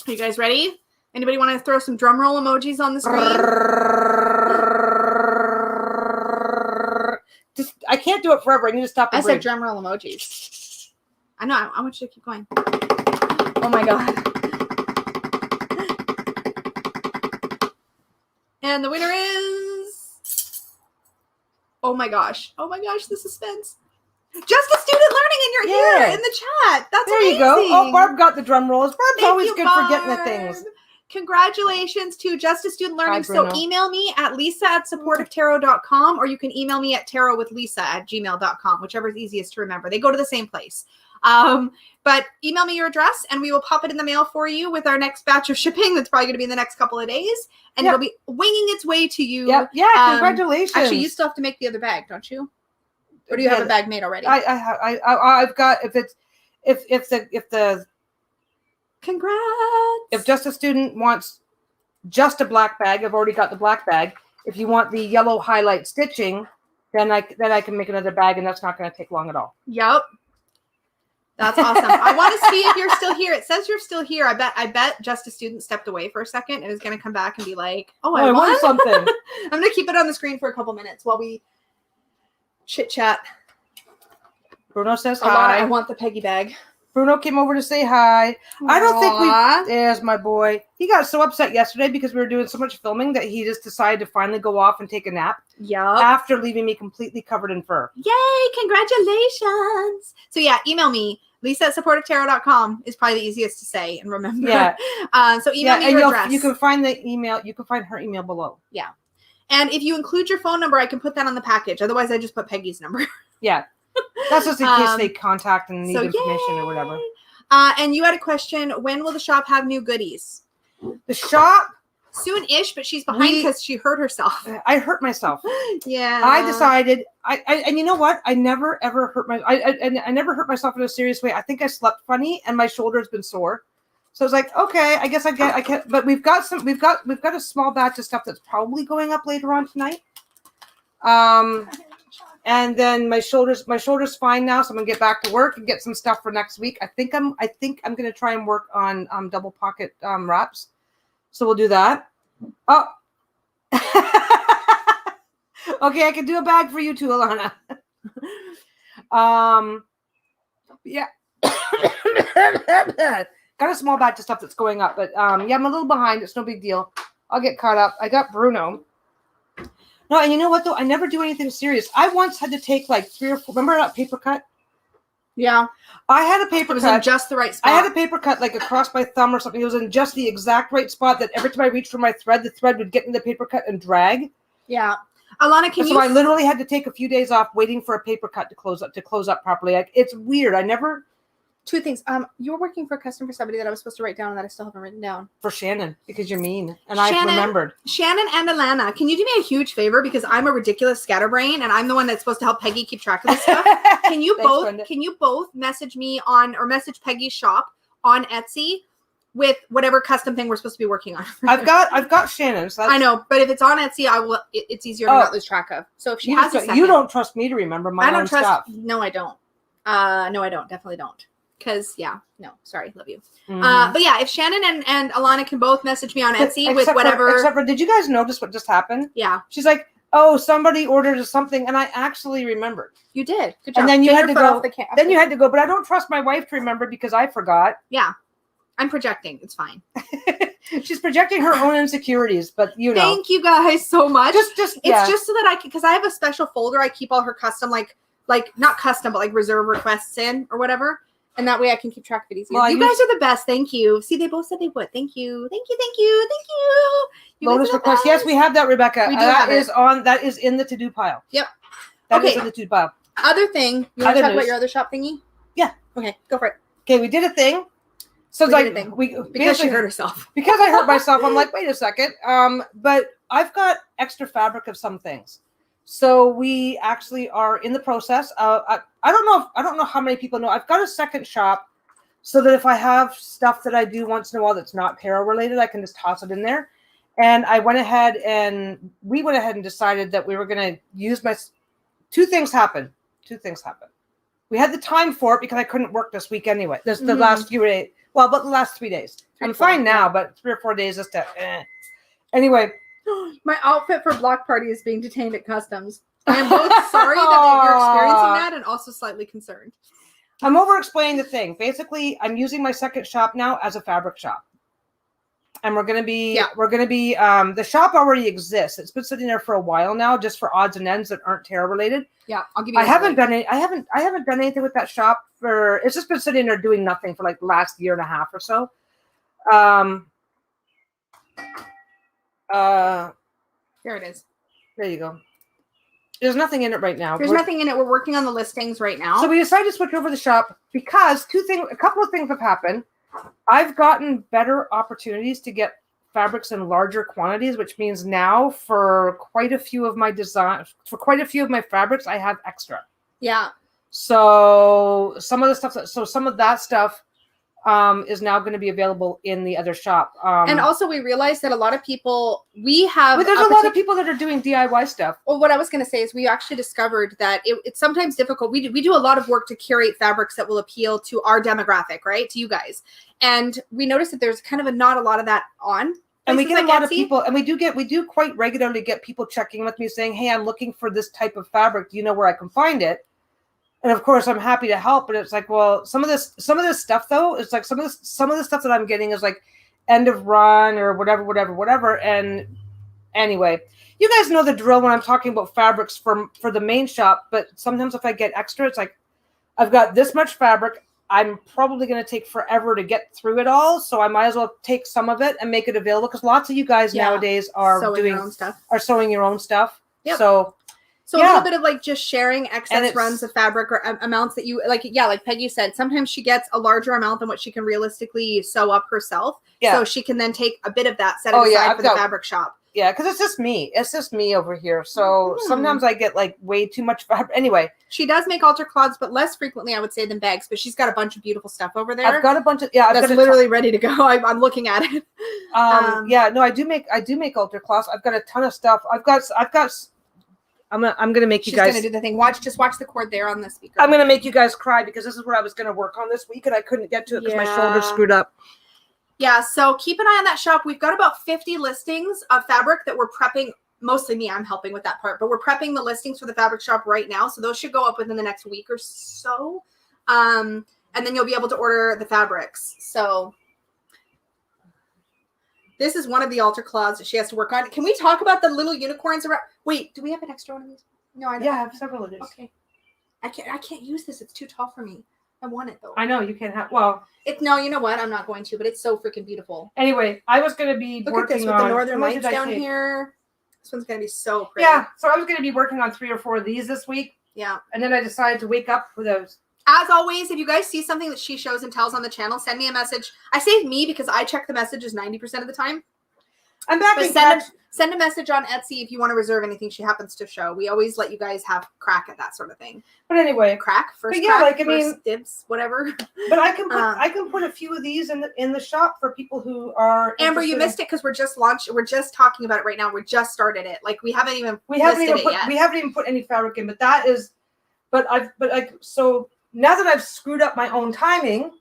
Are you guys ready? Anybody want to throw some drum roll emojis on the screen? I can't do it forever. I need to stop. I said drum roll emojis. I know. I want you to keep going. Oh my God. And the winner is... Oh my gosh, the suspense. Just a student learning, and you're here in the chat. That's there amazing. You go. Oh, Barb got the drum rolls. Barb's always good for getting the things. Congratulations to Just a Student Learning. So email me at lisa@supportivetarot.com, or you can email me at tarotwithlisa@gmail.com, whichever is easiest to remember. They go to the same place. But email me your address and we will pop it in the mail for you with our next batch of shipping. That's probably going to be in the next couple of days. And it'll be winging its way to you. Yep. Yeah, congratulations. Actually, you still have to make the other bag, don't you? Or do you have a bag made already? I've got, if the congrats. If just a student wants just a black bag, I've already got the black bag. If you want the yellow highlight stitching, then I can make another bag, and that's not going to take long at all. Yep. That's awesome. I want to see if you're still here. It says you're still here. I bet just a student stepped away for a second and is going to come back and be like, "Oh, I won something." I'm going to keep it on the screen for a couple minutes while we chit chat. Bruno says hi. I want the Peggy bag. Bruno came over to say hi. Aww. I don't think there's my boy. He got so upset yesterday because we were doing so much filming that he just decided to finally go off and take a nap. Yeah. After leaving me completely covered in fur. Yay! Congratulations. So yeah, email me. Lisa@supportivetarot.com is probably the easiest to say and remember. Yeah. So email me your address. You can find the email. You can find her email below. Yeah. And if you include your phone number, I can put that on the package. Otherwise, I just put Peggy's number. Yeah. That's just in case they contact and need information or whatever. And you had a question. When will the shop have new goodies? The shop? Soon-ish, but she's behind because she hurt herself. I hurt myself. Yeah. I decided, and you know what? I never ever hurt I never hurt myself in a serious way. I think I slept funny and my shoulder's been sore. So I was like, okay, I guess I can't, but we've got a small batch of stuff that's probably going up later on tonight. And then my shoulder's fine now, so I'm gonna get back to work and get some stuff for next week. I think I'm gonna try and work on double pocket wraps. So we'll do that. Oh, okay, I can do a bag for you too, Alana. Yeah. Got a small batch of stuff that's going up, but yeah, I'm a little behind. It's no big deal. I'll get caught up. I got Bruno. No, and you know what though? I never do anything serious. I once had to take like 3 or 4. Remember that paper cut? Yeah. I had a paper cut. It was in just the right spot. I had a paper cut like across my thumb or something. It was in just the exact right spot that every time I reached for my thread, the thread would get in the paper cut and drag. Yeah. Alana, so I literally had to take a few days off waiting for a paper cut to close up properly. Like, it's weird. I never. 2 things. You were working for a custom for somebody that I was supposed to write down and that I still haven't written down. For Shannon, because you're mean. And I remembered. Shannon and Alana, can you do me a huge favor? Because I'm a ridiculous scatterbrain and I'm the one that's supposed to help Peggy keep track of this stuff. Can you both message me or message Peggy's shop on Etsy with whatever custom thing we're supposed to be working on? I've got Shannon's. I know, but if it's on Etsy, it's easier to not lose track of. So if she has a second, you don't trust me to remember my own stuff. No, I don't. No, I don't. Definitely don't. Because, sorry, love you. Mm-hmm. But yeah, if Shannon and Alana can both message me on Etsy with whatever. Except for, did you guys notice what just happened? Yeah. She's like, oh, somebody ordered something, and I actually remembered. You did. Good job. And then you had to go. Then you had to go, but I don't trust my wife to remember because I forgot. Yeah. I'm projecting. It's fine. She's projecting her own insecurities, but Thank you guys so much. It's just so that I can, because I have a special folder I keep all her custom, like not custom, but like reserve requests in or whatever. And that way I can keep track of it easier. Well, you guys are the best. Thank you. See, they both said they would. Thank you. Thank you. Thank you. Thank you. Bonus request. Yes, we have that, Rebecca. We do have it. That is in the to-do pile. Yep. That is in the to-do pile. Other thing. You want to talk about your other shop thingy? Yeah. Okay, go for it. Okay, we did a thing. So because she hurt herself. Because I hurt myself, I'm like, wait a second. But I've got extra fabric of some things. So we actually are in the process. I don't know how many people know. I've got a second shop, so that if I have stuff that I do once in a while that's not para related, I can just toss it in there. And we went ahead and decided that we were going to use my. Two things happened. We had the time for it because I couldn't work this week anyway. The last few days. Well, but the last 3 days. I'm fine now, but 3 or 4 days just Anyway. My outfit for block party is being detained at customs. I am both sorry that you're experiencing that and also slightly concerned. I'm over explaining the thing. Basically, I'm using my second shop now as a fabric shop. And we're gonna be the shop already exists. It's been sitting there for a while now, just for odds and ends that aren't tarot related. Yeah, I'll give you. I haven't done anything with that shop it's just been sitting there doing nothing for like the last year and a half or so. Here it is. There you go. There's nothing in it right now. There's nothing in it. We're working on the listings right now. So we decided to switch over the shop because a couple of things have happened. I've gotten better opportunities to get fabrics in larger quantities, which means now for quite a few of my fabrics, I have extra. Yeah. So some of that stuff is now going to be available in the other shop. And also we realized that a lot of people, there's a lot of people that are doing DIY stuff. Well, what I was going to say is we actually discovered that it's sometimes difficult. We do a lot of work to curate fabrics that will appeal to our demographic, right? To you guys. And we noticed that there's kind of not a lot of that on. And we get a lot of people, and we do quite regularly get people checking with me saying, hey, I'm looking for this type of fabric. Do you know where I can find it? And of course, I'm happy to help, but it's like, well, some of this stuff though, it's like some of the stuff that I'm getting is like end of run or whatever. And anyway, you guys know the drill when I'm talking about fabrics for the main shop. But sometimes if I get extra, it's like I've got this much fabric. I'm probably going to take forever to get through it all, so I might as well take some of it and make it available because lots of you guys nowadays are sewing your own stuff. Yep. So a little bit of like just sharing excess runs of fabric or amounts that you like. Yeah, like Peggy said, sometimes she gets a larger amount than what she can realistically sew up herself. Yeah. So she can then take a bit of that, set it aside for the fabric shop. Yeah, because it's just me. It's just me over here. So sometimes I get like way too much fabric. Anyway. She does make altar cloths, but less frequently, I would say, than bags. But she's got a bunch of beautiful stuff over there. I've got a bunch of that's literally ready to go. I'm looking at it. I do make altar cloths. I've got a ton of stuff. I'm gonna make you guys. She's gonna do the thing. Watch the cord there on the speaker. I'm gonna make you guys cry because this is where I was gonna work on this week and I couldn't get to it because my shoulder screwed up. Yeah, so keep an eye on that shop. We've got about 50 listings of fabric that we're prepping. Mostly me, I'm helping with that part, but we're prepping the listings for the fabric shop right now. So those should go up within the next week or so. And then you'll be able to order the fabrics. So this is one of the altar cloths that she has to work on. Can we talk about the little unicorns around? Wait, do we have an extra one of these? No, I don't. Yeah, I have several of these. Okay. I can't use this. It's too tall for me. I want it though. I know you can't have. No, you know what? I'm not going to, but it's so freaking beautiful. Anyway, I was going to be working on. Look at this with the northern lights down here. This one's going to be so pretty. Yeah, so I was going to be working on 3 or 4 of these this week. Yeah. And then I decided to wake up for those. As always, if you guys see something that she shows and tells on the channel, send me a message. I say me because I check the messages 90% of the time. I'm back. But send a message on Etsy if you want to reserve anything she happens to show. We always let you guys have crack at that sort of thing. But anyway, first dibs, whatever. But I can put a few of these in the shop for people who are. Amber, you missed it because we're just launched. We're just talking about it right now. We just started it. Like we haven't even put any fabric in. So now that I've screwed up my own timing.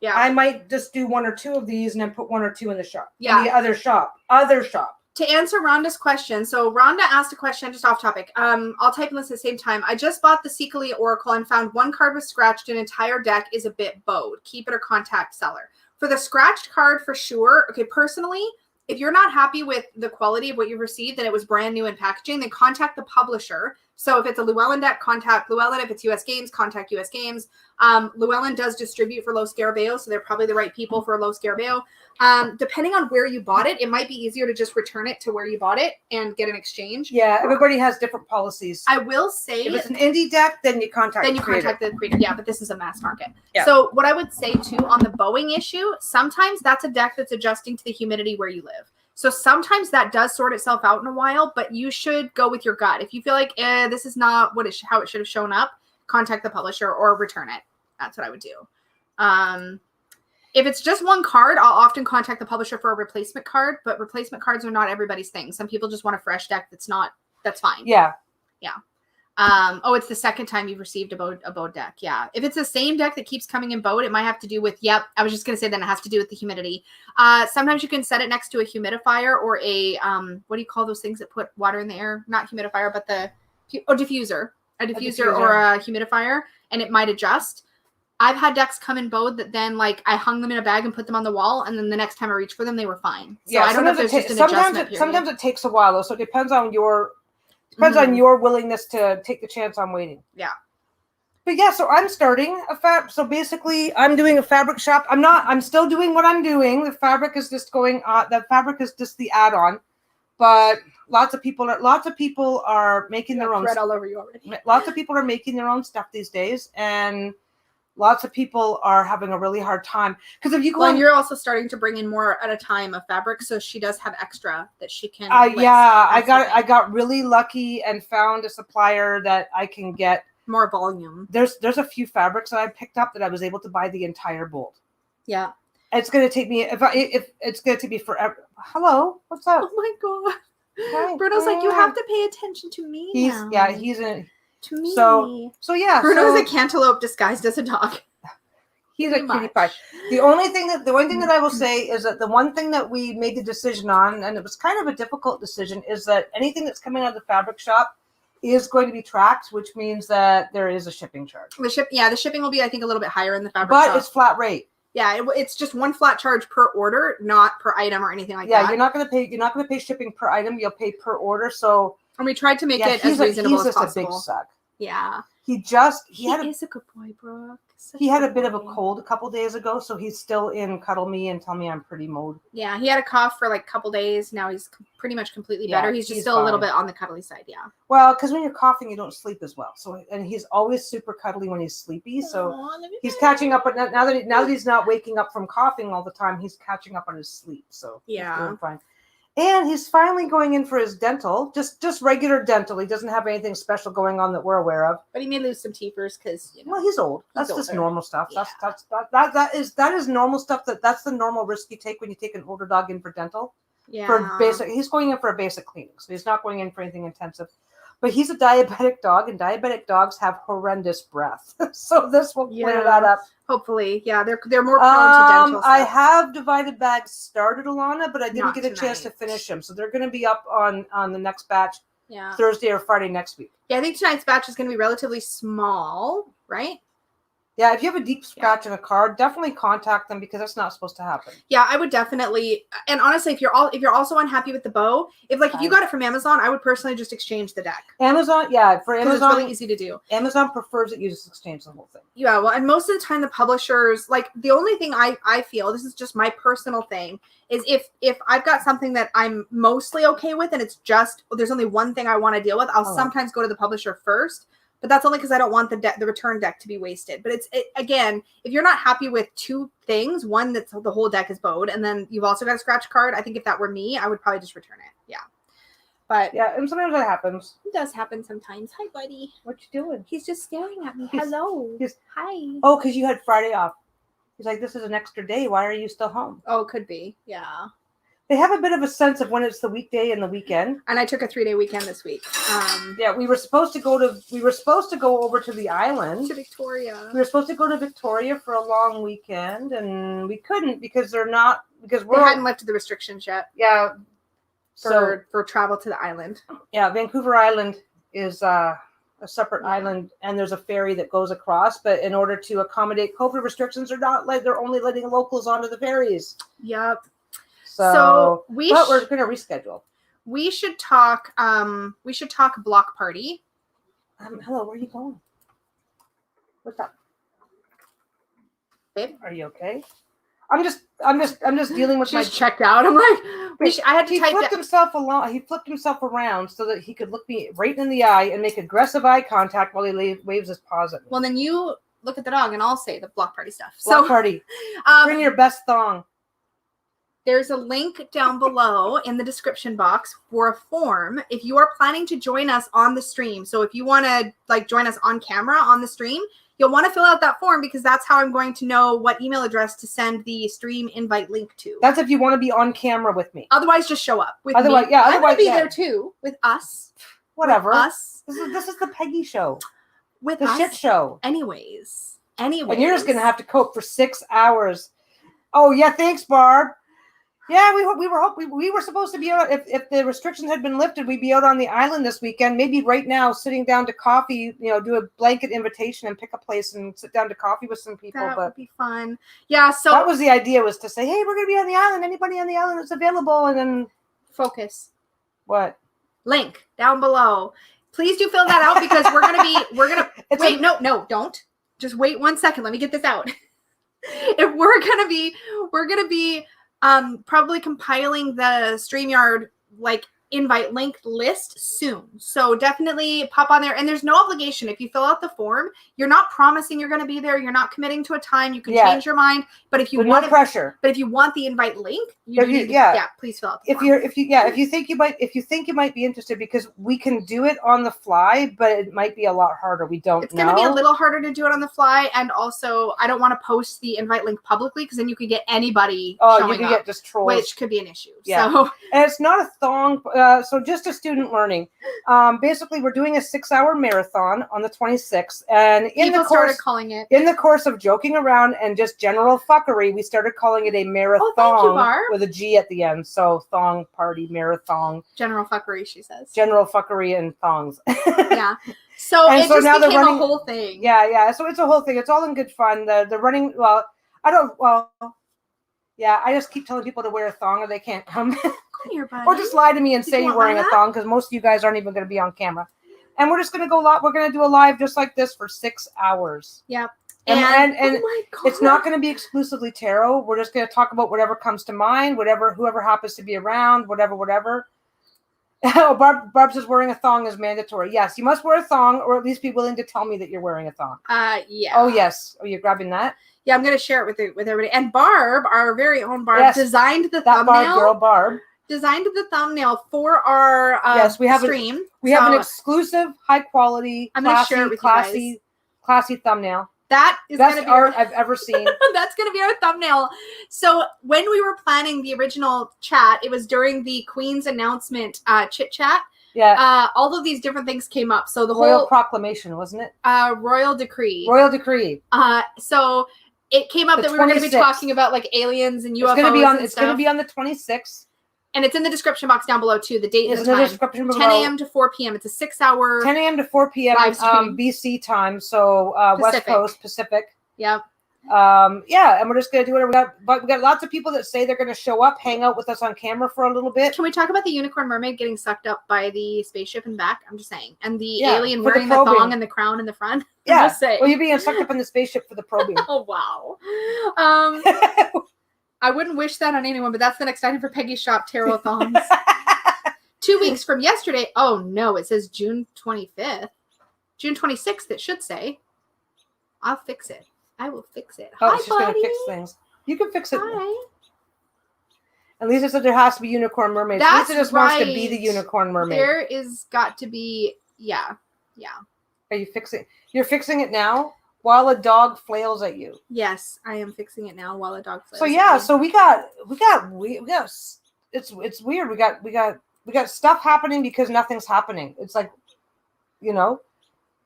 Yeah, I might just do 1 or 2 of these and then put 1 or 2 in the shop. Yeah, in the other shop. To answer Rhonda's question, so Rhonda asked a question just off topic. I'll type in this at the same time. I just bought the Seekaly Oracle and found 1 card was scratched. An entire deck is a bit bowed. Keep it or contact seller. For the scratched card, for sure. Okay, personally, if you're not happy with the quality of what you've received and it was brand new in packaging, then contact the publisher. So if it's a Llewellyn deck, contact Llewellyn. If it's US Games, contact US Games. Llewellyn does distribute for Los Garabaos, so they're probably the right people for Los Garabao. Depending on where you bought it, it might be easier to just return it to where you bought it and get an exchange. Yeah, everybody has different policies. I will say, if it's an indie deck, then you contact the creator. Yeah, but this is a mass market. Yeah. So what I would say too on the bowing issue, sometimes that's a deck that's adjusting to the humidity where you live. So sometimes that does sort itself out in a while, but you should go with your gut. If you feel like this is not how it should have shown up, contact the publisher or return it. That's what I would do. If it's just 1 card, I'll often contact the publisher for a replacement card, but replacement cards are not everybody's thing. Some people just want a fresh deck that's fine. Yeah. Yeah. It's the second time you've received a bowed deck. Yeah. If it's the same deck that keeps coming in bowed, it might have to do with, I was just going to say then it has to do with the humidity. Sometimes you can set it next to a humidifier or a, what do you call those things that put water in the air? Not humidifier, but diffuser. A diffuser or a humidifier, and it might adjust. I've had decks come in bowed that then like I hung them in a bag and put them on the wall, and then the next time I reached for them, they were fine. So I don't know if there's just an adjustment period. Sometimes it takes a while though, so it depends on your willingness to take the chance on waiting. Yeah. But yeah, so I'm starting so basically I'm doing a fabric shop. I'm still doing what I'm doing. The fabric is just the add-on. But lots of people are making their own thread all over you already. Lots of people are making their own stuff these days, and lots of people are having a really hard time because if you go and you're also starting to bring in more at a time of fabric, so she does have extra that she can. I got really lucky and found a supplier that I can get more volume. There's a few fabrics that I picked up that I was able to buy the entire bolt. Yeah. It's going to take me if it's going to take me forever. Hello, what's up? Oh my god. Hi. Bruno's like, you have to pay attention to me. He's to me. So yeah. Bruno's a cantaloupe disguised as a dog. He's a cutie pie. The only thing that I will say is that the one thing that we made the decision on, and it was kind of a difficult decision, is that anything that's coming out of the fabric shop is going to be tracked, which means that there is a shipping charge. The shipping will be, I think, a little bit higher in the fabric shop. But it's flat rate. Yeah, it's just one flat charge per order, not per item or anything like that. Yeah, you're not going to pay shipping per item. You'll pay per order. So, and we tried to make it as reasonable as possible. He's just a big suck. Yeah. He is a good boy, Brooke. He had a bit of a cold a couple days ago, so he's still in cuddle me and tell me I'm pretty mode. Yeah, he had a cough for like a couple days. Now he's pretty much completely better. He's just still fine. A little bit on the cuddly side. Yeah. Well, because when you're coughing, you don't sleep as well. So, and he's always super cuddly when he's sleepy. So he's catching up. But now that he's not waking up from coughing all the time, he's catching up on his sleep. So he's doing fine. And he's finally going in for his dental, just regular dental. He doesn't have anything special going on that we're aware of. But he may lose some teethers because well, he's old. That's just normal stuff. Yeah. That is normal stuff. That's the normal risk you take when you take an older dog in for dental. Yeah. He's going in for a basic cleaning, so he's not going in for anything intensive. But he's a diabetic dog, and diabetic dogs have horrendous breath. So this will clear that up. Hopefully, yeah, they're more prone to dental stuff. I have divided bags started, Alana, but I didn't get a chance to finish them. So they're going to be up on the next batch Thursday or Friday next week. Yeah, I think tonight's batch is going to be relatively small, right? Yeah, if you have a deep scratch in a car, definitely contact them because that's not supposed to happen. Yeah, I would definitely. And honestly, if you're also unhappy with the bow, if you got it from Amazon, I would personally just exchange the deck. Amazon, for Amazon, it's really easy to do. Amazon prefers that you just exchange the whole thing. Yeah, well, and most of the time, the publishers the only thing I feel, this is just my personal thing, is if I've got something that I'm mostly okay with, and it's just there's only one thing I want to deal with, I'll sometimes go to the publisher first. But that's only because I don't want the return deck to be wasted. But again, if you're not happy with two things, one that's the whole deck is bowed, and then you've also got a scratch card. I think if that were me, I would probably just return it. Yeah. But yeah, and sometimes that happens. It does happen sometimes. Hi, buddy. What you doing? He's just staring at me. Hello. Hi. Oh, because you had Friday off. He's like, this is an extra day. Why are you still home? Oh, could be. Yeah. They have a bit of a sense of when it's the weekday and the weekend. And I took a 3-day weekend this week. Yeah, we were supposed to go over to the island. To Victoria. We were supposed to go to Victoria for a long weekend, and we couldn't because they hadn't lifted the restrictions yet. Yeah. For travel to the island. Yeah, Vancouver Island is a separate island, and there's a ferry that goes across, but in order to accommodate COVID restrictions, they're only letting locals onto the ferries. Yep. So we're going to reschedule. We should talk. Block party. Hello, where are you going? What's up, babe? Are you okay? I'm just dealing with. She's checked out. I'm like, I had to type. He flipped himself around so that he could look me right in the eye and make aggressive eye contact while he waves his paws at me. Well, then you look at the dog, and I'll say the block party stuff. Block party. Bring your best thong. There's a link down below in the description box for a form if you are planning to join us on the stream. So if you want to join us on camera on the stream, you'll want to fill out that form because that's how I'm going to know what email address to send the stream invite link to. That's if you want to be on camera with me. Otherwise, just show up with me. Yeah, I'm going to be there too with us. Whatever. With us. This is the Peggy show. With the us. Shit show. Anyways. And you're just going to have to cope for 6 hours. Oh, yeah. Thanks, Barb. Yeah, we were supposed to be out if the restrictions had been lifted, we'd be out on the island this weekend. Maybe right now, sitting down to coffee, do a blanket invitation and pick a place and sit down to coffee with some people. That would be fun. Yeah, so that was the idea, was to say, hey, we're gonna be on the island. Anybody on the island that's available, and then focus. What? Link down below. Please do fill that out because we're gonna no, don't. Just wait 1 second. Let me get this out. If we're gonna be probably compiling the StreamYard invite link list soon. So definitely pop on there. And there's no obligation. If you fill out the form, you're not promising you're going to be there. You're not committing to a time. You can change your mind. But if you want pressure. But if you want the invite link, please fill out the form. If you think you might be interested, because we can do it on the fly, but it might be a lot harder. We don't know. It's going to be a little harder to do it on the fly, and also I don't want to post the invite link publicly because then you could get anybody showing you could up, get just trolls, which could be an issue. Yeah. So and it's not a thong. So just a student learning. Basically, we're doing a 6-hour marathon on the 26th, and people started calling it. In the course of joking around and just general fuckery, we started calling it a marathon. Thank you, Barb. With a G at the end. So thong party marathon. General fuckery, she says. General fuckery and thongs. Yeah. So it just became a whole thing. Yeah. So it's a whole thing. It's all in good fun. The running. I just keep telling people to wear a thong or they can't come. Here, or just lie to me and say you're wearing a thong, because most of you guys aren't even going to be on camera. And we're just going to go live. We're going to do a live just like this for 6 hours. Yep. And it's not going to be exclusively tarot. We're just going to talk about whatever comes to mind, whoever happens to be around, whatever. Oh, Barb says wearing a thong is mandatory. Yes, you must wear a thong, or at least be willing to tell me that you're wearing a thong. Yeah. Oh, yes. Oh, you're grabbing that? Yeah, I'm going to share it with everybody. And Barb, our very own Barb, designed the thumbnail. Barb. Designed the thumbnail for our stream. We have an exclusive, high quality, I'm gonna share it with classy thumbnail. That is going to be art I've ever seen. That's going to be our thumbnail. So when we were planning the original chat, it was during the Queen's announcement Chit Chat. Yeah. All of these different things came up. So the Royal Proclamation, wasn't it? Royal Decree. Royal Decree. So it came up that we were going to be talking about aliens and UFOs. It's going to be on the 26th. And it's in the description box down below, too. The date and the time. 10 a.m. to 4 p.m. It's a 6-hour 10 a.m. to 4 p.m. BC time. So West Coast, Pacific. Yep. And we're just going to do whatever we got lots of people that say they're going to show up, hang out with us on camera for a little bit. Can we talk about the unicorn mermaid getting sucked up by the spaceship in the back? I'm just saying. And the alien wearing the thong and the crown in the front. Yeah. I'm just saying. Well, you're being sucked up in the spaceship for the probing. Oh, wow. I wouldn't wish that on anyone, but that's the next item for Peggy's shop, tarot thongs. 2 weeks from yesterday. Oh, no, it says June 25th. June 26th, it should say. I'll fix it. I will fix it. Oh, she's going to fix things. You can fix it. Hi. And Lisa said there has to be unicorn mermaids. Lisa just wants to be the unicorn mermaid. There is got to be, yeah. Are you fixing? You're fixing it now? While a dog flails at you. Yes, I am fixing it now while a dog flails. So yeah, so we got it's weird. We got stuff happening because nothing's happening. It's like,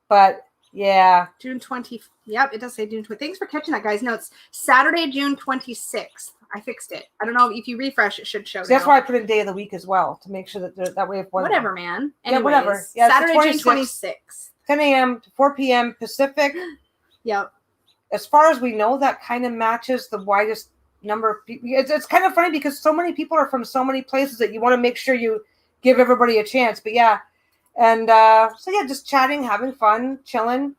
but yeah. June 20th. Yep, it does say June 20th. Thanks for catching that, guys. No, it's Saturday, June 26th. I fixed it. I don't know if you refresh, it should show. So that's why I put in day of the week as well to make sure that way. Whatever, man. Anyways, yeah, whatever. Yeah, Saturday, June 26th. 10 a.m. to 4 p.m. Pacific. Yep. As far as we know, that kind of matches the widest number of people. It's kind of funny because so many people are from so many places that you want to make sure you give everybody a chance. But yeah, and just chatting, having fun, chilling,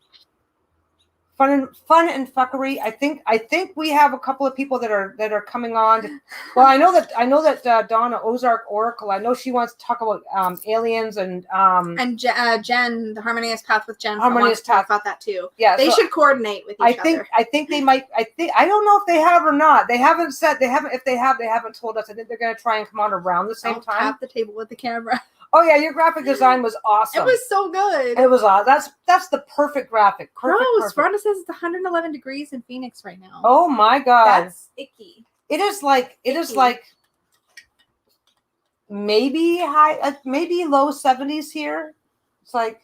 fun and fuckery. I think we have a couple of people that are coming on. Well, I know that Donna Ozark Oracle. I know she wants to talk about aliens and Jen, the Harmonious Path with Jen. Harmonious Path about that too. Yeah, they should coordinate with each other. I think they might. I don't know if they have or not. They haven't said they haven't. If they have, they haven't told us. I think they're going to try and come on around the same time. Tap the table with the camera. Oh yeah, your graphic design was awesome. It was so good. It was awesome. That's the perfect graphic. Perfect. Rhonda says it's 111 degrees in Phoenix right now. Oh my god, that's icky. It is like maybe low 70s here. It's like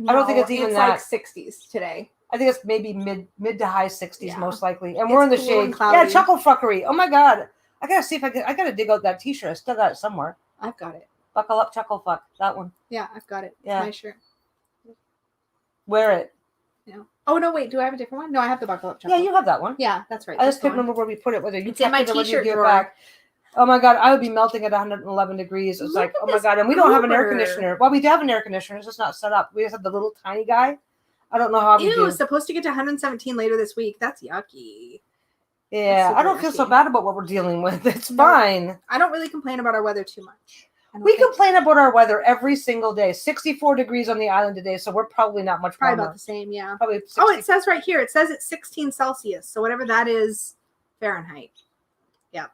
I don't think it's even that. Like 60s today. I think it's maybe mid to high 60s most likely, and it's we're in the cool shade. And cloudy. Yeah, chuckle fuckery. Oh my god. I gotta see if I gotta dig out that T-shirt. I still got it somewhere. I've got it. Buckle up, chuckle fuck. That one. Yeah, I've got it. Yeah. My shirt. Wear it. No. Oh no, wait. Do I have a different one? No, I have the buckle up chuckle. Yeah, you have that one. Yeah, that's right. I just couldn't remember where we put it. Whether you it's in my T-shirt drawer. Back. Oh my god, I would be melting at 111 degrees. It's like, oh my god, and we don't have an air conditioner. Well, we do have an air conditioner. It's just not set up. We just have the little tiny guy. I don't know how we do. It's supposed to get to 117 later this week. That's yucky. Yeah, I don't feel so bad about what we're dealing with. It's fine. I don't really complain about our weather too much. We complain about our weather every single day. 64 degrees on the island today, so we're probably not much warmer. Probably about the same, yeah. Probably 60. Oh, it says right here. It says it's 16 Celsius. So whatever that is Fahrenheit. Yeah.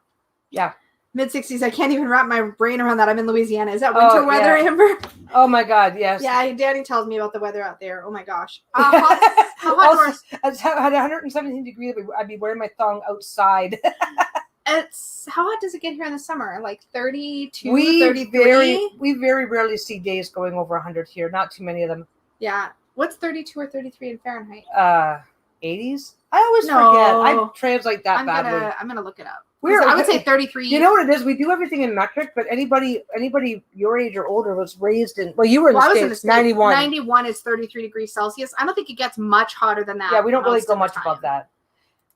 Yeah. Mid-60s. I can't even wrap my brain around that. I'm in Louisiana. Is that winter weather, Amber? Oh my god, yes. Yeah, Danny tells me about the weather out there. Oh my gosh. How hot at 117 degrees, I'd be wearing my thong outside. How hot does it get here in the summer? Like 32, 33? We very rarely see days going over 100 here. Not too many of them. Yeah. What's 32 or 33 in Fahrenheit? 80s? I always forget. I translate that badly. I'm gonna look it up. I would say 33. You know what it is? We do everything in metric, but anybody your age or older was raised in. Well, you were in the States. 91. 91 is 33 degrees Celsius. I don't think it gets much hotter than that. Yeah, we don't really go much above that.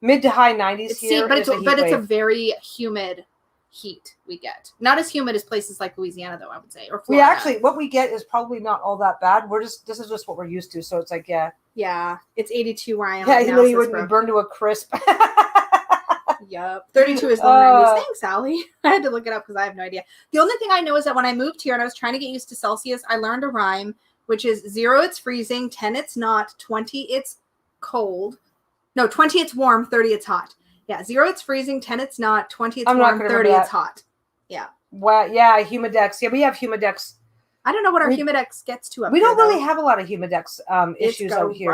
Mid to high 90s here. But it's a very humid heat we get. Not as humid as places like Louisiana, though, I would say. Or Florida. What we get is probably not all that bad. This is just what we're used to. So it's like, yeah. Yeah, it's 82 where I am. Yeah, right now, you wouldn't be burned to a crisp. Yep. 32 is low 90s. Thanks, Sally. I had to look it up because I have no idea. The only thing I know is that when I moved here and I was trying to get used to Celsius, I learned a rhyme, which is 0, it's freezing, 10, it's not, 20, it's cold. No, 20, it's warm, 30, it's hot. Yeah, 0, it's freezing, 10, it's not, 20, it's warm, 30, it's hot. Yeah. Well, yeah, Humidex. Yeah, we have Humidex. I don't know what our Humidex gets to up We here, don't really have a lot of Humidex issues out here.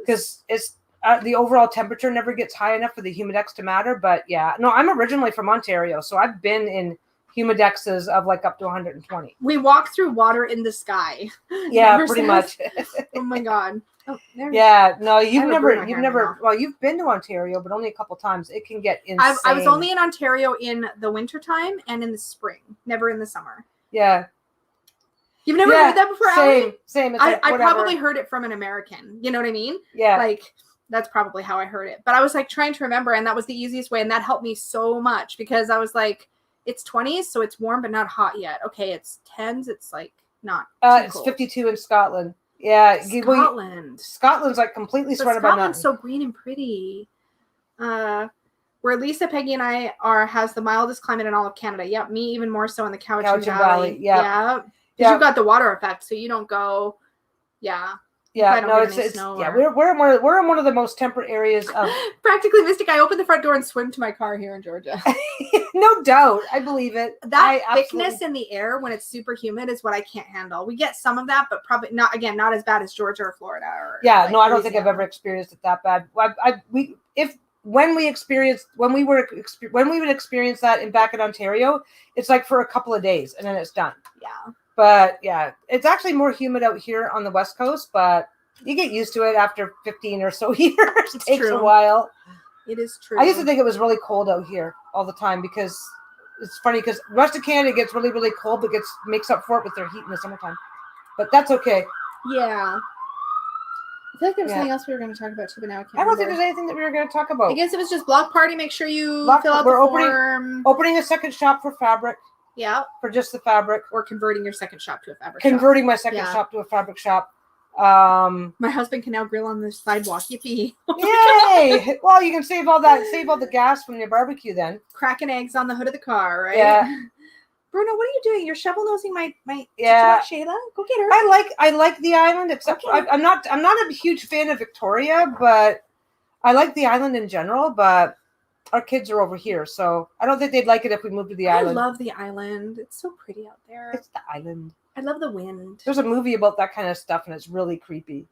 Because it's the overall temperature never gets high enough for the Humidex to matter. But yeah, no, I'm originally from Ontario, so I've been in Humidexes of like up to 120. We walk through water in the sky. Yeah, pretty much. Oh my god. Oh, yeah, no, you've never. Well, you've been to Ontario, but only a couple times. It can get insane. I was only in Ontario in the wintertime and in the spring, never in the summer. Yeah. You've never heard that before, Same. It's I probably heard it from an American. You know what I mean? Yeah. Like, that's probably how I heard it. But I was like trying to remember, and that was the easiest way. And that helped me so much because I was like, it's 20s, so it's warm but not hot yet. Okay, it's 10s, it's like not it's cold. 52 in Scotland. Yeah. Scotland's like completely surrounded by Scotland's so green and pretty. Where Lisa, Peggy, and I has the mildest climate in all of Canada. Yep, me even more so in the Cowichan Valley. Yeah. Because you've got the water effect, so you don't go. Yeah. Yeah, no, we're in one of the most temperate areas of practically Mystic. I opened the front door and swim to my car here in Georgia. No doubt, I believe it. That thickness in the air when it's super humid is what I can't handle. We get some of that, but probably not. Again, not as bad as Georgia or Florida. Or I don't think I've ever experienced it that bad. When we would experience that back in Ontario, it's like for a couple of days and then it's done. Yeah. But yeah, it's actually more humid out here on the West Coast, but you get used to it after 15 or so years. It takes a while. It is true. I used to think it was really cold out here all the time because it's funny because rest of Canada gets really, really cold, but makes up for it with their heat in the summertime. But that's okay. Yeah. I feel like there was something else we were going to talk about too, but now I can't I don't think there's anything that we were going to talk about. I guess it was just block party. Make sure you fill out the form. Opening a second shop for fabric. Yeah. For just the fabric. Or converting your second shop to a fabric shop. Converting my second shop to a fabric shop. My husband can now grill on the sidewalk. Yippee. Yay! Well, you can save all the gas from your barbecue then. Cracking eggs on the hood of the car, right? Yeah. Bruno, what are you doing? You're shovel nosing my Shayla? Go get her. I like the island, except I'm not a huge fan of Victoria, but I like the island in general, but our kids are over here, so I don't think they'd like it if we moved to the island. I love the island. It's so pretty out there. It's the island. I love the wind. There's a movie about that kind of stuff, and it's really creepy.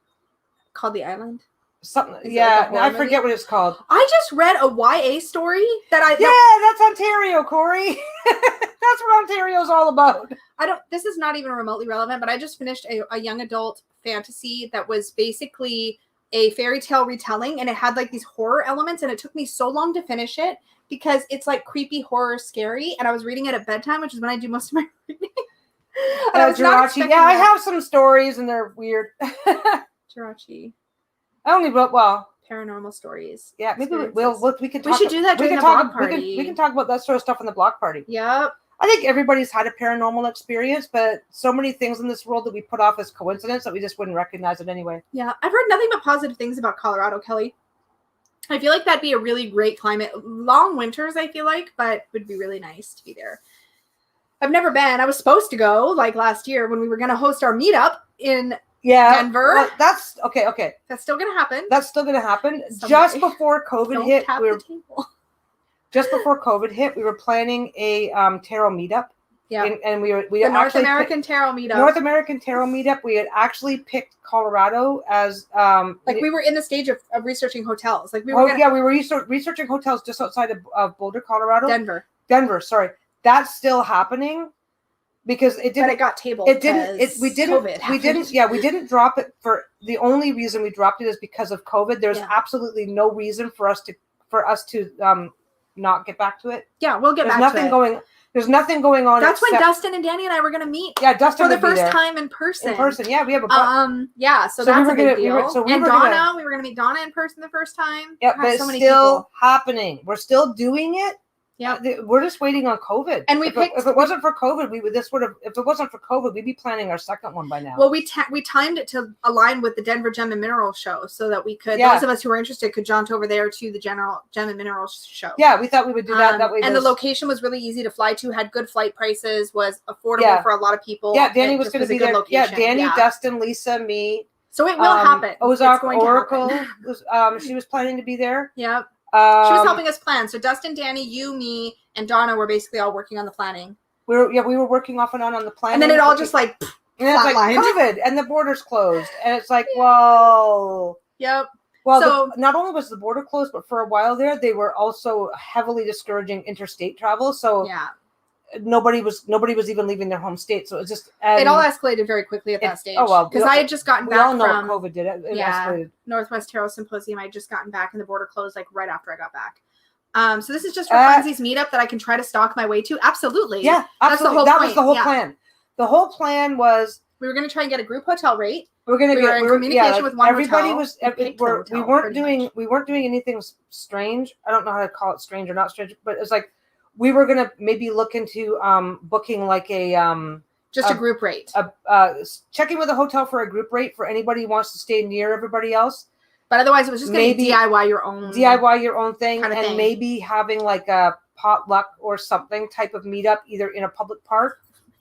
Called The Island? Something. I forget what it's called. I just read a YA story that that's Ontario, Corey. That's what Ontario's all about. This is not even remotely relevant, but I just finished a young adult fantasy that was basically a fairy tale retelling, and it had like these horror elements, and it took me so long to finish it because it's like creepy horror scary, and I was reading it at bedtime, which is when I do most of my reading. Jirachi. Yeah, I have some stories and they're weird. Jirachi. I only wrote paranormal stories. Yeah, maybe we could. We should do that during the block party. We can talk about that sort of stuff in the block party. Yep. I think everybody's had a paranormal experience, but so many things in this world that we put off as coincidence that we just wouldn't recognize it anyway. Yeah, I've heard nothing but positive things about Colorado, Kelly. I feel like that'd be a really great climate. Long winters, I feel like, but it would be really nice to be there. I've never been. I was supposed to go like last year when we were going to host our meetup in Denver. Well, that's okay. That's still going to happen. Someday. Just before COVID hit, just before COVID hit, we were planning a tarot meetup. Yeah, and we North American Tarot meetup. North American Tarot meetup. We had actually picked Colorado as we were in the stage of researching hotels. Like we were. We were researching hotels just outside of Boulder, Colorado. Denver. Sorry, that's still happening because it didn't. But it got tabled. It didn't. We didn't drop it for the only reason we dropped it is because of COVID. There's absolutely no reason for us to not get back to it. Yeah, we'll get back to it. There's nothing going on. That's when Dustin and Danny and I were going to meet. Yeah, Dustin for the first time in person. Yeah, we have a. So that's a big deal. We were going to meet Donna in person the first time. Yeah, but it's still happening. We're still doing it. Yeah, we're just waiting on COVID. And if it wasn't for COVID, we'd be planning our second one by now. Well, we timed it to align with the Denver Gem and Mineral show, so that we could those of us who were interested could jaunt over there to the general Gem and Mineral show. Yeah, we thought we would do that way. And the location was really easy to fly to, had good flight prices, was affordable for a lot of people. Yeah, Danny was going to be there. Location. Yeah, Danny, Dustin, Lisa, me. So it will happen. Ozark Oracle she was planning to be there. Yep. She was helping us plan. So Dustin, Danny, you, me, and Donna were basically all working on the planning. We were working off and on the planning. And then it all just and it's like COVID and the borders closed. And it's like, whoa. Yep. Well, so, not only was the border closed, but for a while there, they were also heavily discouraging interstate travel. So nobody was even leaving their home state. So it was just it all escalated very quickly at that stage. Oh well, because I had just gotten back from COVID did it. It escalated. Northwest Tarot Symposium. I had just gotten back, and the border closed like right after I got back. So this is just for Frenzy's meetup that I can try to stalk my way to. Absolutely. Yeah, absolutely. That was the whole plan. The whole plan was we were going to try and get a group hotel rate. We were in communication with one everybody hotel. We weren't doing anything strange. I don't know how to call it strange or not strange, but it's like we were gonna maybe look into booking like a group rate. Checking with a hotel for a group rate for anybody who wants to stay near everybody else. But otherwise, it was just going to be DIY your own thing, and maybe having like a potluck or something type of meetup, either in a public park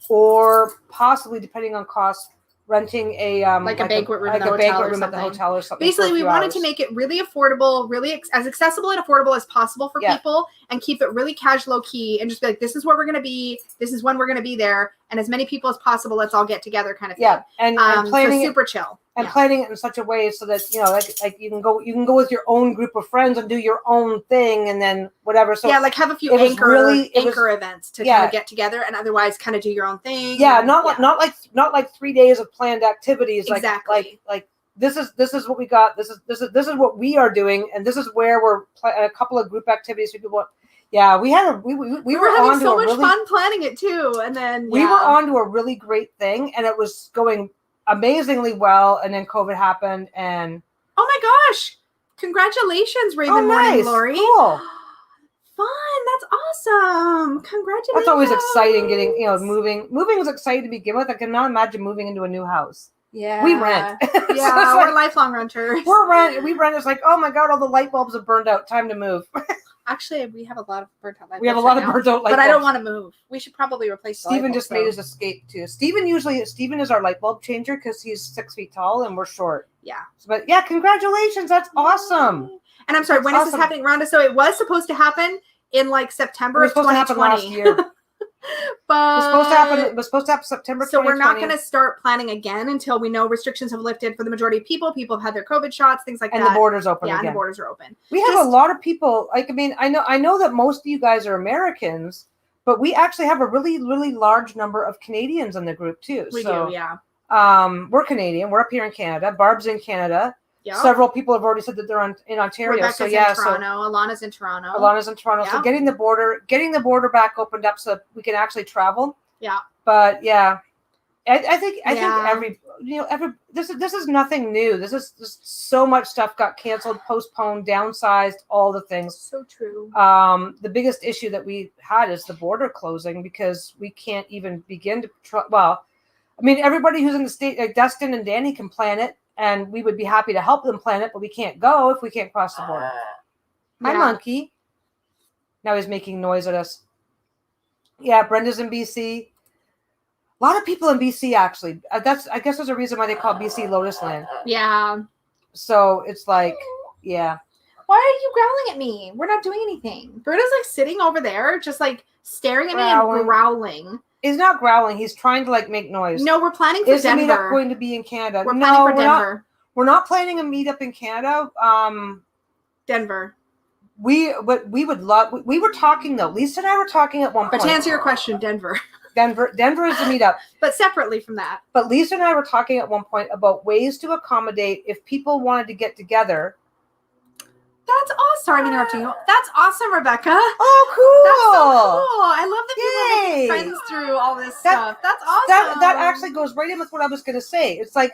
or possibly, depending on cost, renting a banquet room, at the hotel or something. Basically, we wanted to make it really affordable, really as accessible and affordable as possible for people, and keep it really casual, low key, and just be like, this is where we're going to be, this is when we're going to be there, and as many people as possible, let's all get together, kind of thing. Yeah, and planning super chill. And planning it in such a way so that like you can go with your own group of friends and do your own thing, and then whatever. So like have a few anchor events to kind of get together, and otherwise kind of do your own thing. Yeah, not like 3 days of planned activities. Exactly. Like this is what we got. This is what we are doing, and this is where we're a couple of group activities for people. Yeah, we were having so much fun planning it too, and then we were on to a really great thing, and it was going amazingly well, and then COVID happened, and oh my gosh, congratulations, Raven Morning Glory. Cool. Fun, that's awesome. Congratulations. That's always exciting, getting moving was exciting to begin with. I cannot imagine moving into a new house. Yeah, we rent. Yeah, we're lifelong renters. We rent. It's like, oh my god, all the light bulbs have burned out, time to move. Actually, we have a lot of burnt out light bulbs. We have a lot of burnt out light bulbs. But I don't want to move. We should probably replace Steven just made his escape too. Steven is our light bulb changer because he's 6 feet tall and we're short. Yeah. But yeah, congratulations. That's awesome. And I'm sorry, when is this happening, Rhonda? So it was supposed to happen in like September of 2020. Happen last year. But it was supposed to happen September 2020. So we're not going to start planning again until we know restrictions have lifted for the majority of people. People have had their COVID shots, things like that. And the borders open again. Yeah, and the borders are open. We have a lot of people. Like, I mean, I know that most of you guys are Americans, but we actually have a really, really large number of Canadians in the group too. We do, yeah. We're Canadian. We're up here in Canada. Barb's in Canada. Yep. Several people have already said that they're in Ontario. Rebecca's so in Toronto. Alana's in Toronto. So getting the border back opened up so we can actually travel. Yeah. But yeah, I think this is nothing new. This is just so much stuff got canceled, postponed, downsized, all the things. So true. The biggest issue that we had is the border closing because we can't even begin to everybody who's in the state, like Dustin and Danny, can plan it, and we would be happy to help them plan it, but we can't go if we can't cross the border. My monkey. Now he's making noise at us. Yeah, Brenda's in BC. A lot of people in BC, actually. I guess there's a reason why they call BC Lotus Land. Yeah. So it's like, yeah. Why are you growling at me? We're not doing anything. Bruno's like sitting over there, just like staring at me and growling. He's not growling. He's trying to like make noise. No, we're planning for Denver. Is the meetup going to be in Canada? We're planning for Denver. We're not planning a meetup in Canada. Denver. We were talking though. Lisa and I were talking at one point. But to answer your question, Denver is the meetup. But separately from that. But Lisa and I were talking at one point about ways to accommodate if people wanted to get together. That's awesome. Sorry, I'm interrupting you. That's awesome, Rebecca. Oh, cool. That's so cool. I love that people are making friends through all this stuff. That's awesome. That actually goes right in with what I was going to say. It's like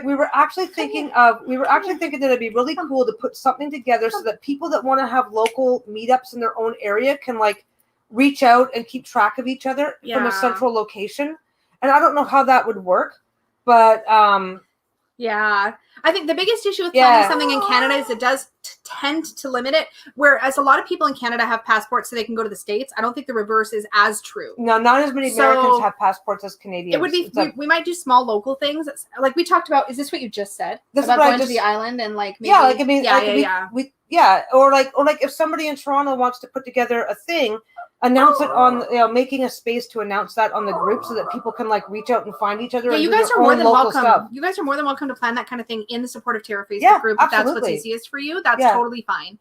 we were actually thinking that it'd be really cool to put something together so that people that want to have local meetups in their own area can like reach out and keep track of each other from a central location. And I don't know how that would work, but yeah. I think the biggest issue with planning something in Canada is it does tend to limit it. Whereas a lot of people in Canada have passports so they can go to the States. I don't think the reverse is as true. No, not as many Americans have passports as Canadians. It would be, we might do small local things. Like we talked about, is this what you just said? About going to the island and like maybe. Yeah, Or like if somebody in Toronto wants to put together a thing, announce it on, making a space to announce that on the group so that people can like reach out and find each other. Yeah, you guys are more than welcome. Stuff. You guys are more than welcome to plan that kind of thing in the Supportive Terror Facebook group. If that's what's easiest for you, that's totally fine.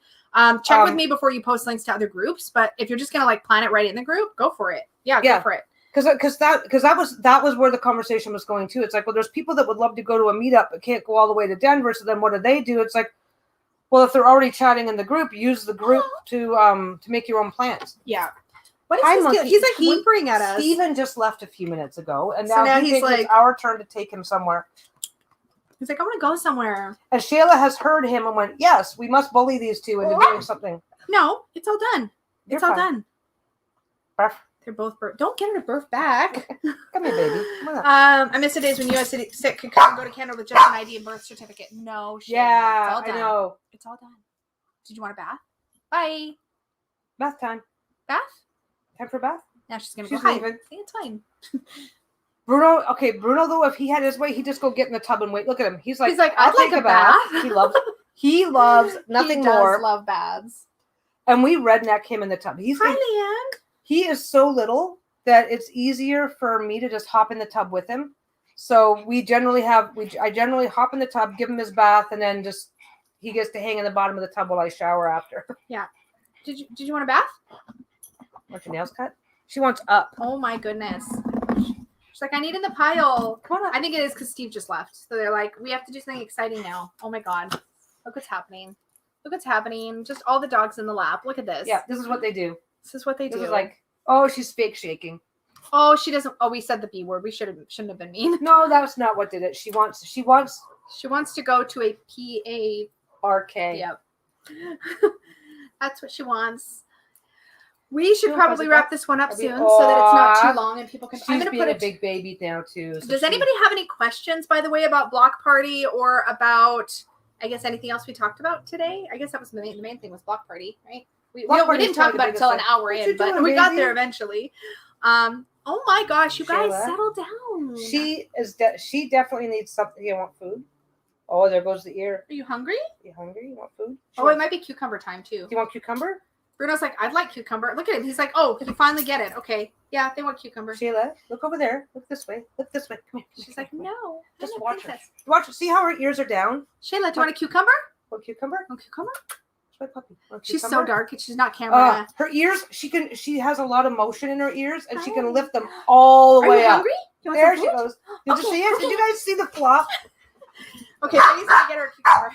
Check with me before you post links to other groups. But if you're just gonna like plan it right in the group, go for it. Yeah, go for it. Because that was where the conversation was going to. It's like, well, there's people that would love to go to a meetup but can't go all the way to Denver. So then what do? It's like, well, if they're already chatting in the group, use the group to make your own plans. Yeah. What is his deal? He's like whimpering at us. Steven just left a few minutes ago, and now he's like, it's our turn to take him somewhere. He's like, I want to go somewhere. And Shayla has heard him and went, yes, we must bully these two into doing something. No, it's all done. It's all done. Burf. They're both birth. Don't get her to birth back. Come here, baby. Come on. I miss the days when U.S. sick could come and go to Canada with just an ID and birth certificate. No, Shayla. Yeah, it's all done. I know. It's all done. Did you want a bath? Bye. Bath time. Bath? Time for bath? Now she's going to go leaving. It's fine. Bruno, though, if he had his way, he'd just go get in the tub and wait. Look at him. He's like I'd like a bath. He loves nothing more. He does love baths. And we redneck him in the tub. Hi, Leanne. He is so little that it's easier for me to just hop in the tub with him. So I generally hop in the tub, give him his bath, and then just he gets to hang in the bottom of the tub while I shower after. Yeah. Did you want a bath? Want your nails cut? She wants up. Oh my goodness. She's like, I need in the pile. Come on. I think it is because Steve just left. So they're like, we have to do something exciting now. Oh my God. Look what's happening. Just all the dogs in the lap. Look at this. Yeah, this is what they do. This is what they do. This is like, oh, she's fake shaking. Oh, she doesn't. Oh, we said the B word. We shouldn't have been mean. No, that was not what did it. She wants to go to a PARK. Yep. That's what she wants. We should probably wrap this one up soon so that it's not too long and people can. I'm going to put a big baby now too. So does anybody have any questions, by the way, about Block Party or about, I guess, anything else we talked about today? I guess that was the main thing was Block Party, right? We didn't talk about it until an hour in, but we got there eventually. Oh my gosh, you guys, settle down. She definitely needs something. You want food? Oh, there goes the ear. Are you hungry? You hungry? You want food? It might be cucumber time too. Do you want cucumber? Bruno's like, I'd like cucumber. Look at him. He's like, oh, you finally get it. Okay. Yeah, they want cucumber. Sheila, look over there. Look this way. Come here. She's like, no. Just watch her. Watch her. See how her ears are down? Shayla, do you want a cucumber? Want cucumber? Want cucumber? My puppy. She's so dark. She's not camera. Her ears, she has a lot of motion in her ears, and she can lift them all the way up. Are you hungry? There she goes. Did you see it? Did you guys see the flop? Okay, so he's gonna get her a cucumber.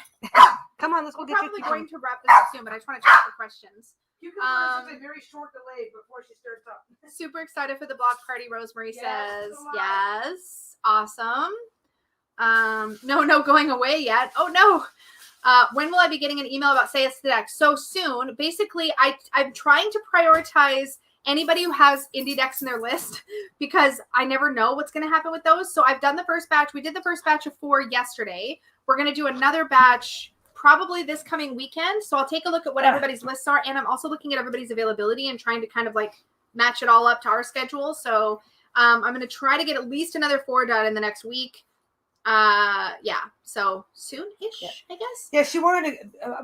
Come on, let's go get you. Probably going to wrap this up soon, but I just want to check the questions. Cucumber is a very short delay before she starts up. Super excited for the block party, Rosemary says. So yes. Awesome. No going away yet. Oh no. When will I be getting an email about Say Yes to the Deck? So soon. Basically, I'm trying to prioritize anybody who has indie decks in their list because I never know what's going to happen with those. So I've done the first batch. We did the first batch of 4 yesterday. We're going to do another batch probably this coming weekend. So I'll take a look at what everybody's lists are. And I'm also looking at everybody's availability and trying to kind of like match it all up to our schedule. So I'm going to try to get at least another 4 done in the next week. So soon-ish, I guess. Yeah, she wanted to,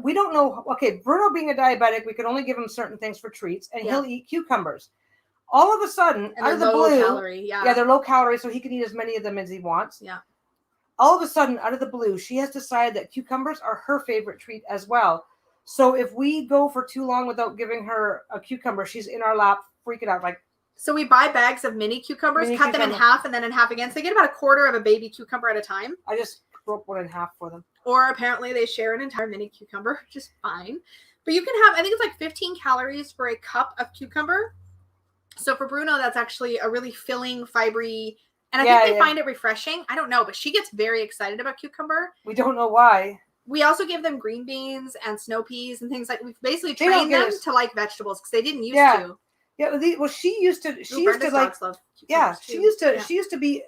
we don't know. Okay, Bruno being a diabetic, we can only give him certain things for treats, and he'll eat cucumbers. All of a sudden, out of the blue, calorie, they're low calorie, so he can eat as many of them as he wants. Yeah. All of a sudden, out of the blue, she has decided that cucumbers are her favorite treat as well. So if we go for too long without giving her a cucumber, she's in our lap, freaking out, like. So we buy bags of mini cucumbers, cut them in half, and then in half again. So they get about a quarter of a baby cucumber at a time. I just broke one in half for them. Or apparently they share an entire mini cucumber, which is fine. But you can have, I think it's like 15 calories for a cup of cucumber. So for Bruno, that's actually a really filling, fibery, and I think they find it refreshing. I don't know, but she gets very excited about cucumber. We don't know why. We also give them green beans and snow peas and things like, we've basically trained them to like vegetables because they didn't used to. Yeah, well, she used to like, she used to be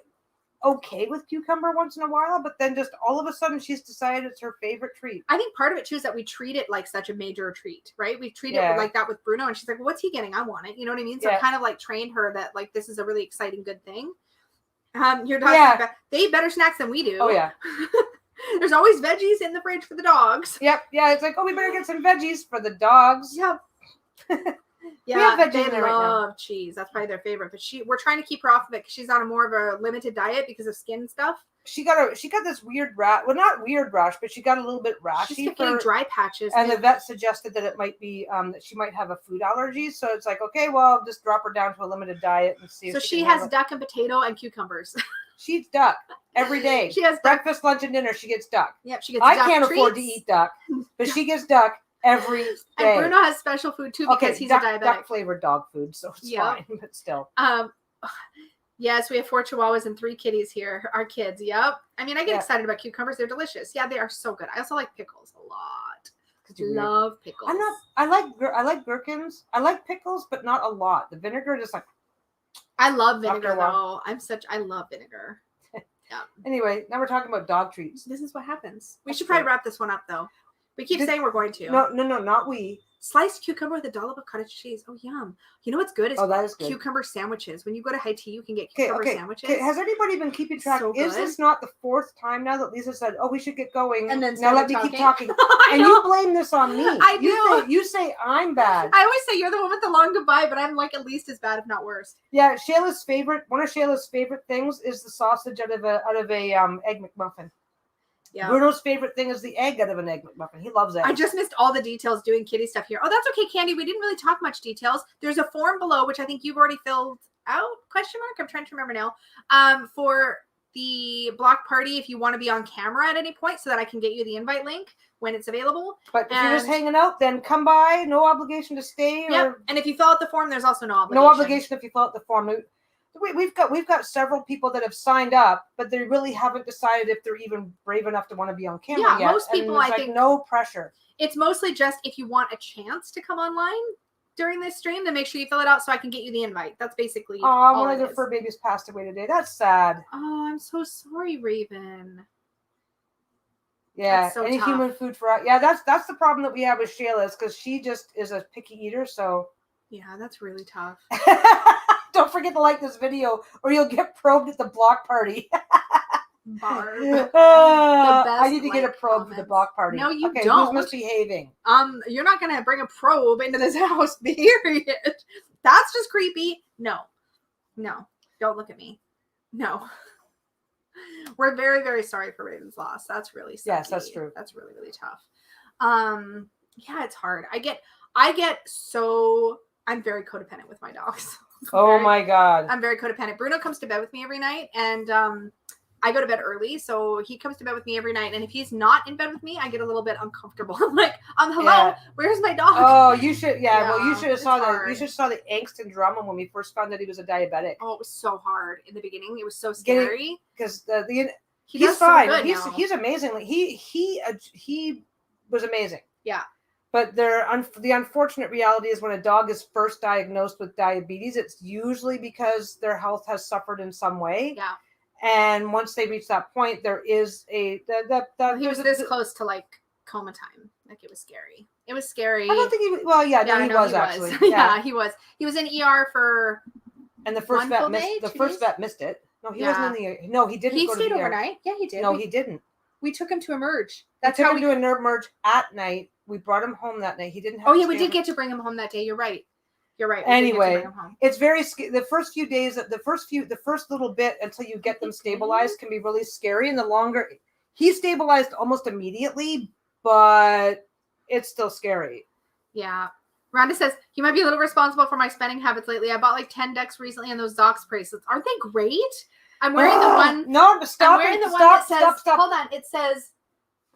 okay with cucumber once in a while, but then just all of a sudden she's decided it's her favorite treat. I think part of it too is that we treat it like such a major treat, right? We treat it like that with Bruno, and she's like, well, what's he getting? I want it. You know what I mean? So I kind of like trained her that like this is a really exciting, good thing. Your dogs, they eat better snacks than we do. Oh yeah. There's always veggies in the fridge for the dogs. Yep. Yeah, it's like, oh, we better get some veggies for the dogs. Yep. Yeah, they love cheese. That's probably their favorite. But we're trying to keep her off of it because she's on a more of a limited diet because of skin stuff. She got this weird rash. Well, not weird rash, but she got a little bit rashy. She's getting dry patches. And the vet suggested that it might be that she might have a food allergy. So it's like, okay, well, I'll just drop her down to a limited diet and see. So she has duck and potato and cucumbers. She eats duck every day. She has breakfast, lunch, and dinner. She gets duck. Yep, she gets. I can't afford to eat duck, but she gets duck every day. And Bruno has special food too because he's a diabetic. Duck flavored dog food, so it's fine, but still. Yes, we have 4 chihuahuas and 3 kitties here. Our kids, yep. I mean, I get excited about cucumbers. They're delicious. Yeah, they are so good. I also like pickles a lot. Love pickles. I like gherkins. I like pickles, but not a lot. The vinegar just like. I love vinegar though. I love vinegar. Yeah. Anyway, now we're talking about dog treats. This is what happens. We should probably wrap this one up though. We keep saying we're going to. No, not we. Sliced cucumber with a dollop of cottage cheese. Oh, yum. You know what's good? That is good. Cucumber sandwiches. When you go to high tea, you can get cucumber sandwiches. Has anybody been keeping track? Is this not the 4th time now that Lisa said, oh, we should get going? And then now let me keep talking. And you blame this on me. I do. You say I'm bad. I always say you're the one with the long goodbye, but I'm like at least as bad, if not worse. Yeah, one of Shayla's favorite things is the sausage out of a egg McMuffin. Yeah. Bruno's favorite thing is the egg out of an egg McMuffin. He loves eggs. I just missed all the details doing kitty stuff here. Oh, that's okay, Candy. We didn't really talk much details. There's a form below, which I think you've already filled out, question mark? I'm trying to remember now. For the block party, if you want to be on camera at any point so that I can get you the invite link when it's available. But if you're just hanging out, then come by. No obligation to stay. And if you fill out the form, there's also no obligation. No obligation if you fill out the form. We've got several people that have signed up, but they really haven't decided if they're even brave enough to want to be on camera yet. Most people, I think, no pressure. It's mostly just if you want a chance to come online during this stream, then make sure you fill it out so I can get you the invite. That's basically all one of the fur babies passed away today. That's sad. Oh, I'm so sorry, Raven. Yeah, any human food for that's the problem that we have with Shayla is because she just is a picky eater. So yeah, that's really tough. Don't forget to like this video or you'll get probed at the block party. Barb. I need to get a probe for the block party. No, you don't. Who's misbehaving? You're not going to bring a probe into this house, period. That's just creepy. No, don't look at me. No. We're very, very sorry for Raven's loss. That's really sucky. Yes, that's true. That's really, really tough. Yeah, it's hard. I'm very codependent with my dogs. Oh my God. I'm very codependent. Bruno comes to bed with me every night and I go to bed early, so he comes to bed with me every night. And if he's not in bed with me, I get a little bit uncomfortable. I'm like, hello, where's my dog? Oh, you should, well, you should have saw the angst and drama when we first found out he was a diabetic. Oh, it was so hard in the beginning. It was so scary. Because he's fine. So he's amazingly, he was amazing. Yeah. But the unfortunate reality is when a dog is first diagnosed with diabetes, it's usually because their health has suffered in some way. Yeah. And once they reach that point, there is he was this close to like coma time. Like it was scary. It was scary. I don't think he was actually. Yeah, he was. He was in ER for. And the first vet missed it. No, he wasn't in the. No, he didn't. He stayed overnight. Yeah, he did. No, he didn't. We took him to Emerge. We took him to a Emerge at night. We brought him home that night. He didn't have. Oh yeah, we did get to bring him home that day. You're right. Anyway, it's very the first few days, the first little bit until you get them stabilized can be really scary. And the longer he stabilized almost immediately, but it's still scary. Yeah. Rhonda says, he might be a little responsible for my spending habits lately. I bought like 10 decks recently and those Docs bracelets. Aren't they great? I'm wearing the one. No, stop. I'm wearing the one that says, hold on. It says,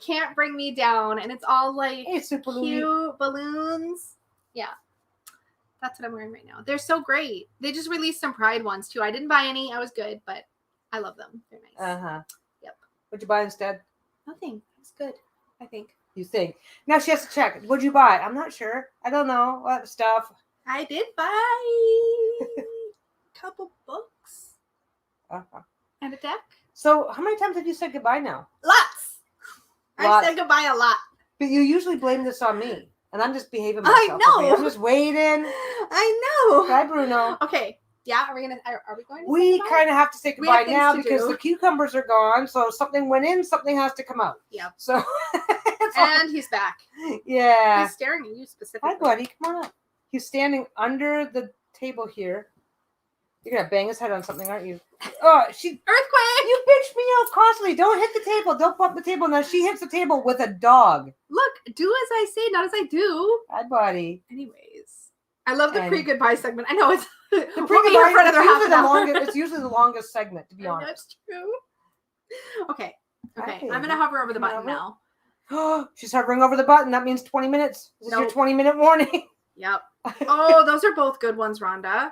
can't bring me down. And it's all like super cute balloons. Yeah. That's what I'm wearing right now. They're so great. They just released some Pride ones too. I didn't buy any. I was good, but I love them. They're nice. Yep. What'd you buy instead? Nothing. It's good, I think. You think? Now she has to check. What'd you buy? I'm not sure. I don't know. What stuff? I did buy a couple books and a deck. So how many times have you said goodbye now? Lots. I said goodbye a lot. But you usually blame this on me. And I'm just behaving myself. I know. Okay? I'm just waiting. I know. Bye, Bruno. Okay. Yeah. Are we going to We kind of have to say goodbye now because the cucumbers are gone. So if something went in, something has to come out. Yeah. So. And he's back. Yeah. He's staring at you specifically. Hi, buddy. Come on up. He's standing under the table here. You're going to bang his head on something, aren't you? Oh, Earthquake! You bitch me out constantly. Don't hit the table. Don't bump the table. Now she hits the table with a dog. Look, do as I say, not as I do. Hi, buddy. Anyways, I love the pre-goodbye segment. I know it's the pre-goodbye. It's usually the longest segment, to be honest. That's true. Okay. I'm going to hover over the button now. Oh, she's hovering over the button. That means 20 minutes. This is your 20-minute warning. Yep. Oh, those are both good ones, Rhonda.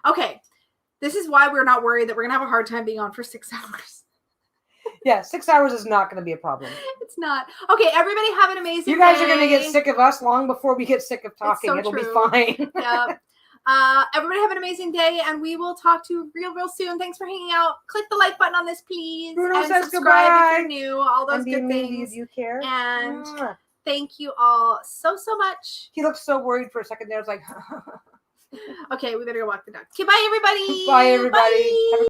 Okay. This is why we're not worried that we're going to have a hard time being on for 6 hours. Yeah, 6 hours is not going to be a problem. It's not. Okay, everybody have an amazing day. You guys are going to get sick of us long before we get sick of talking. It'll be fine. Yeah. Everybody have an amazing day, and we will talk to you real soon. Thanks for hanging out. Click the like button on this, please. Bruno says subscribe goodbye. if you're new. All those good things. You care. And thank you all so much. He looked so worried for a second there. I was like, okay, we better go walk the dog. Okay, bye, everybody. Bye, everybody. Bye.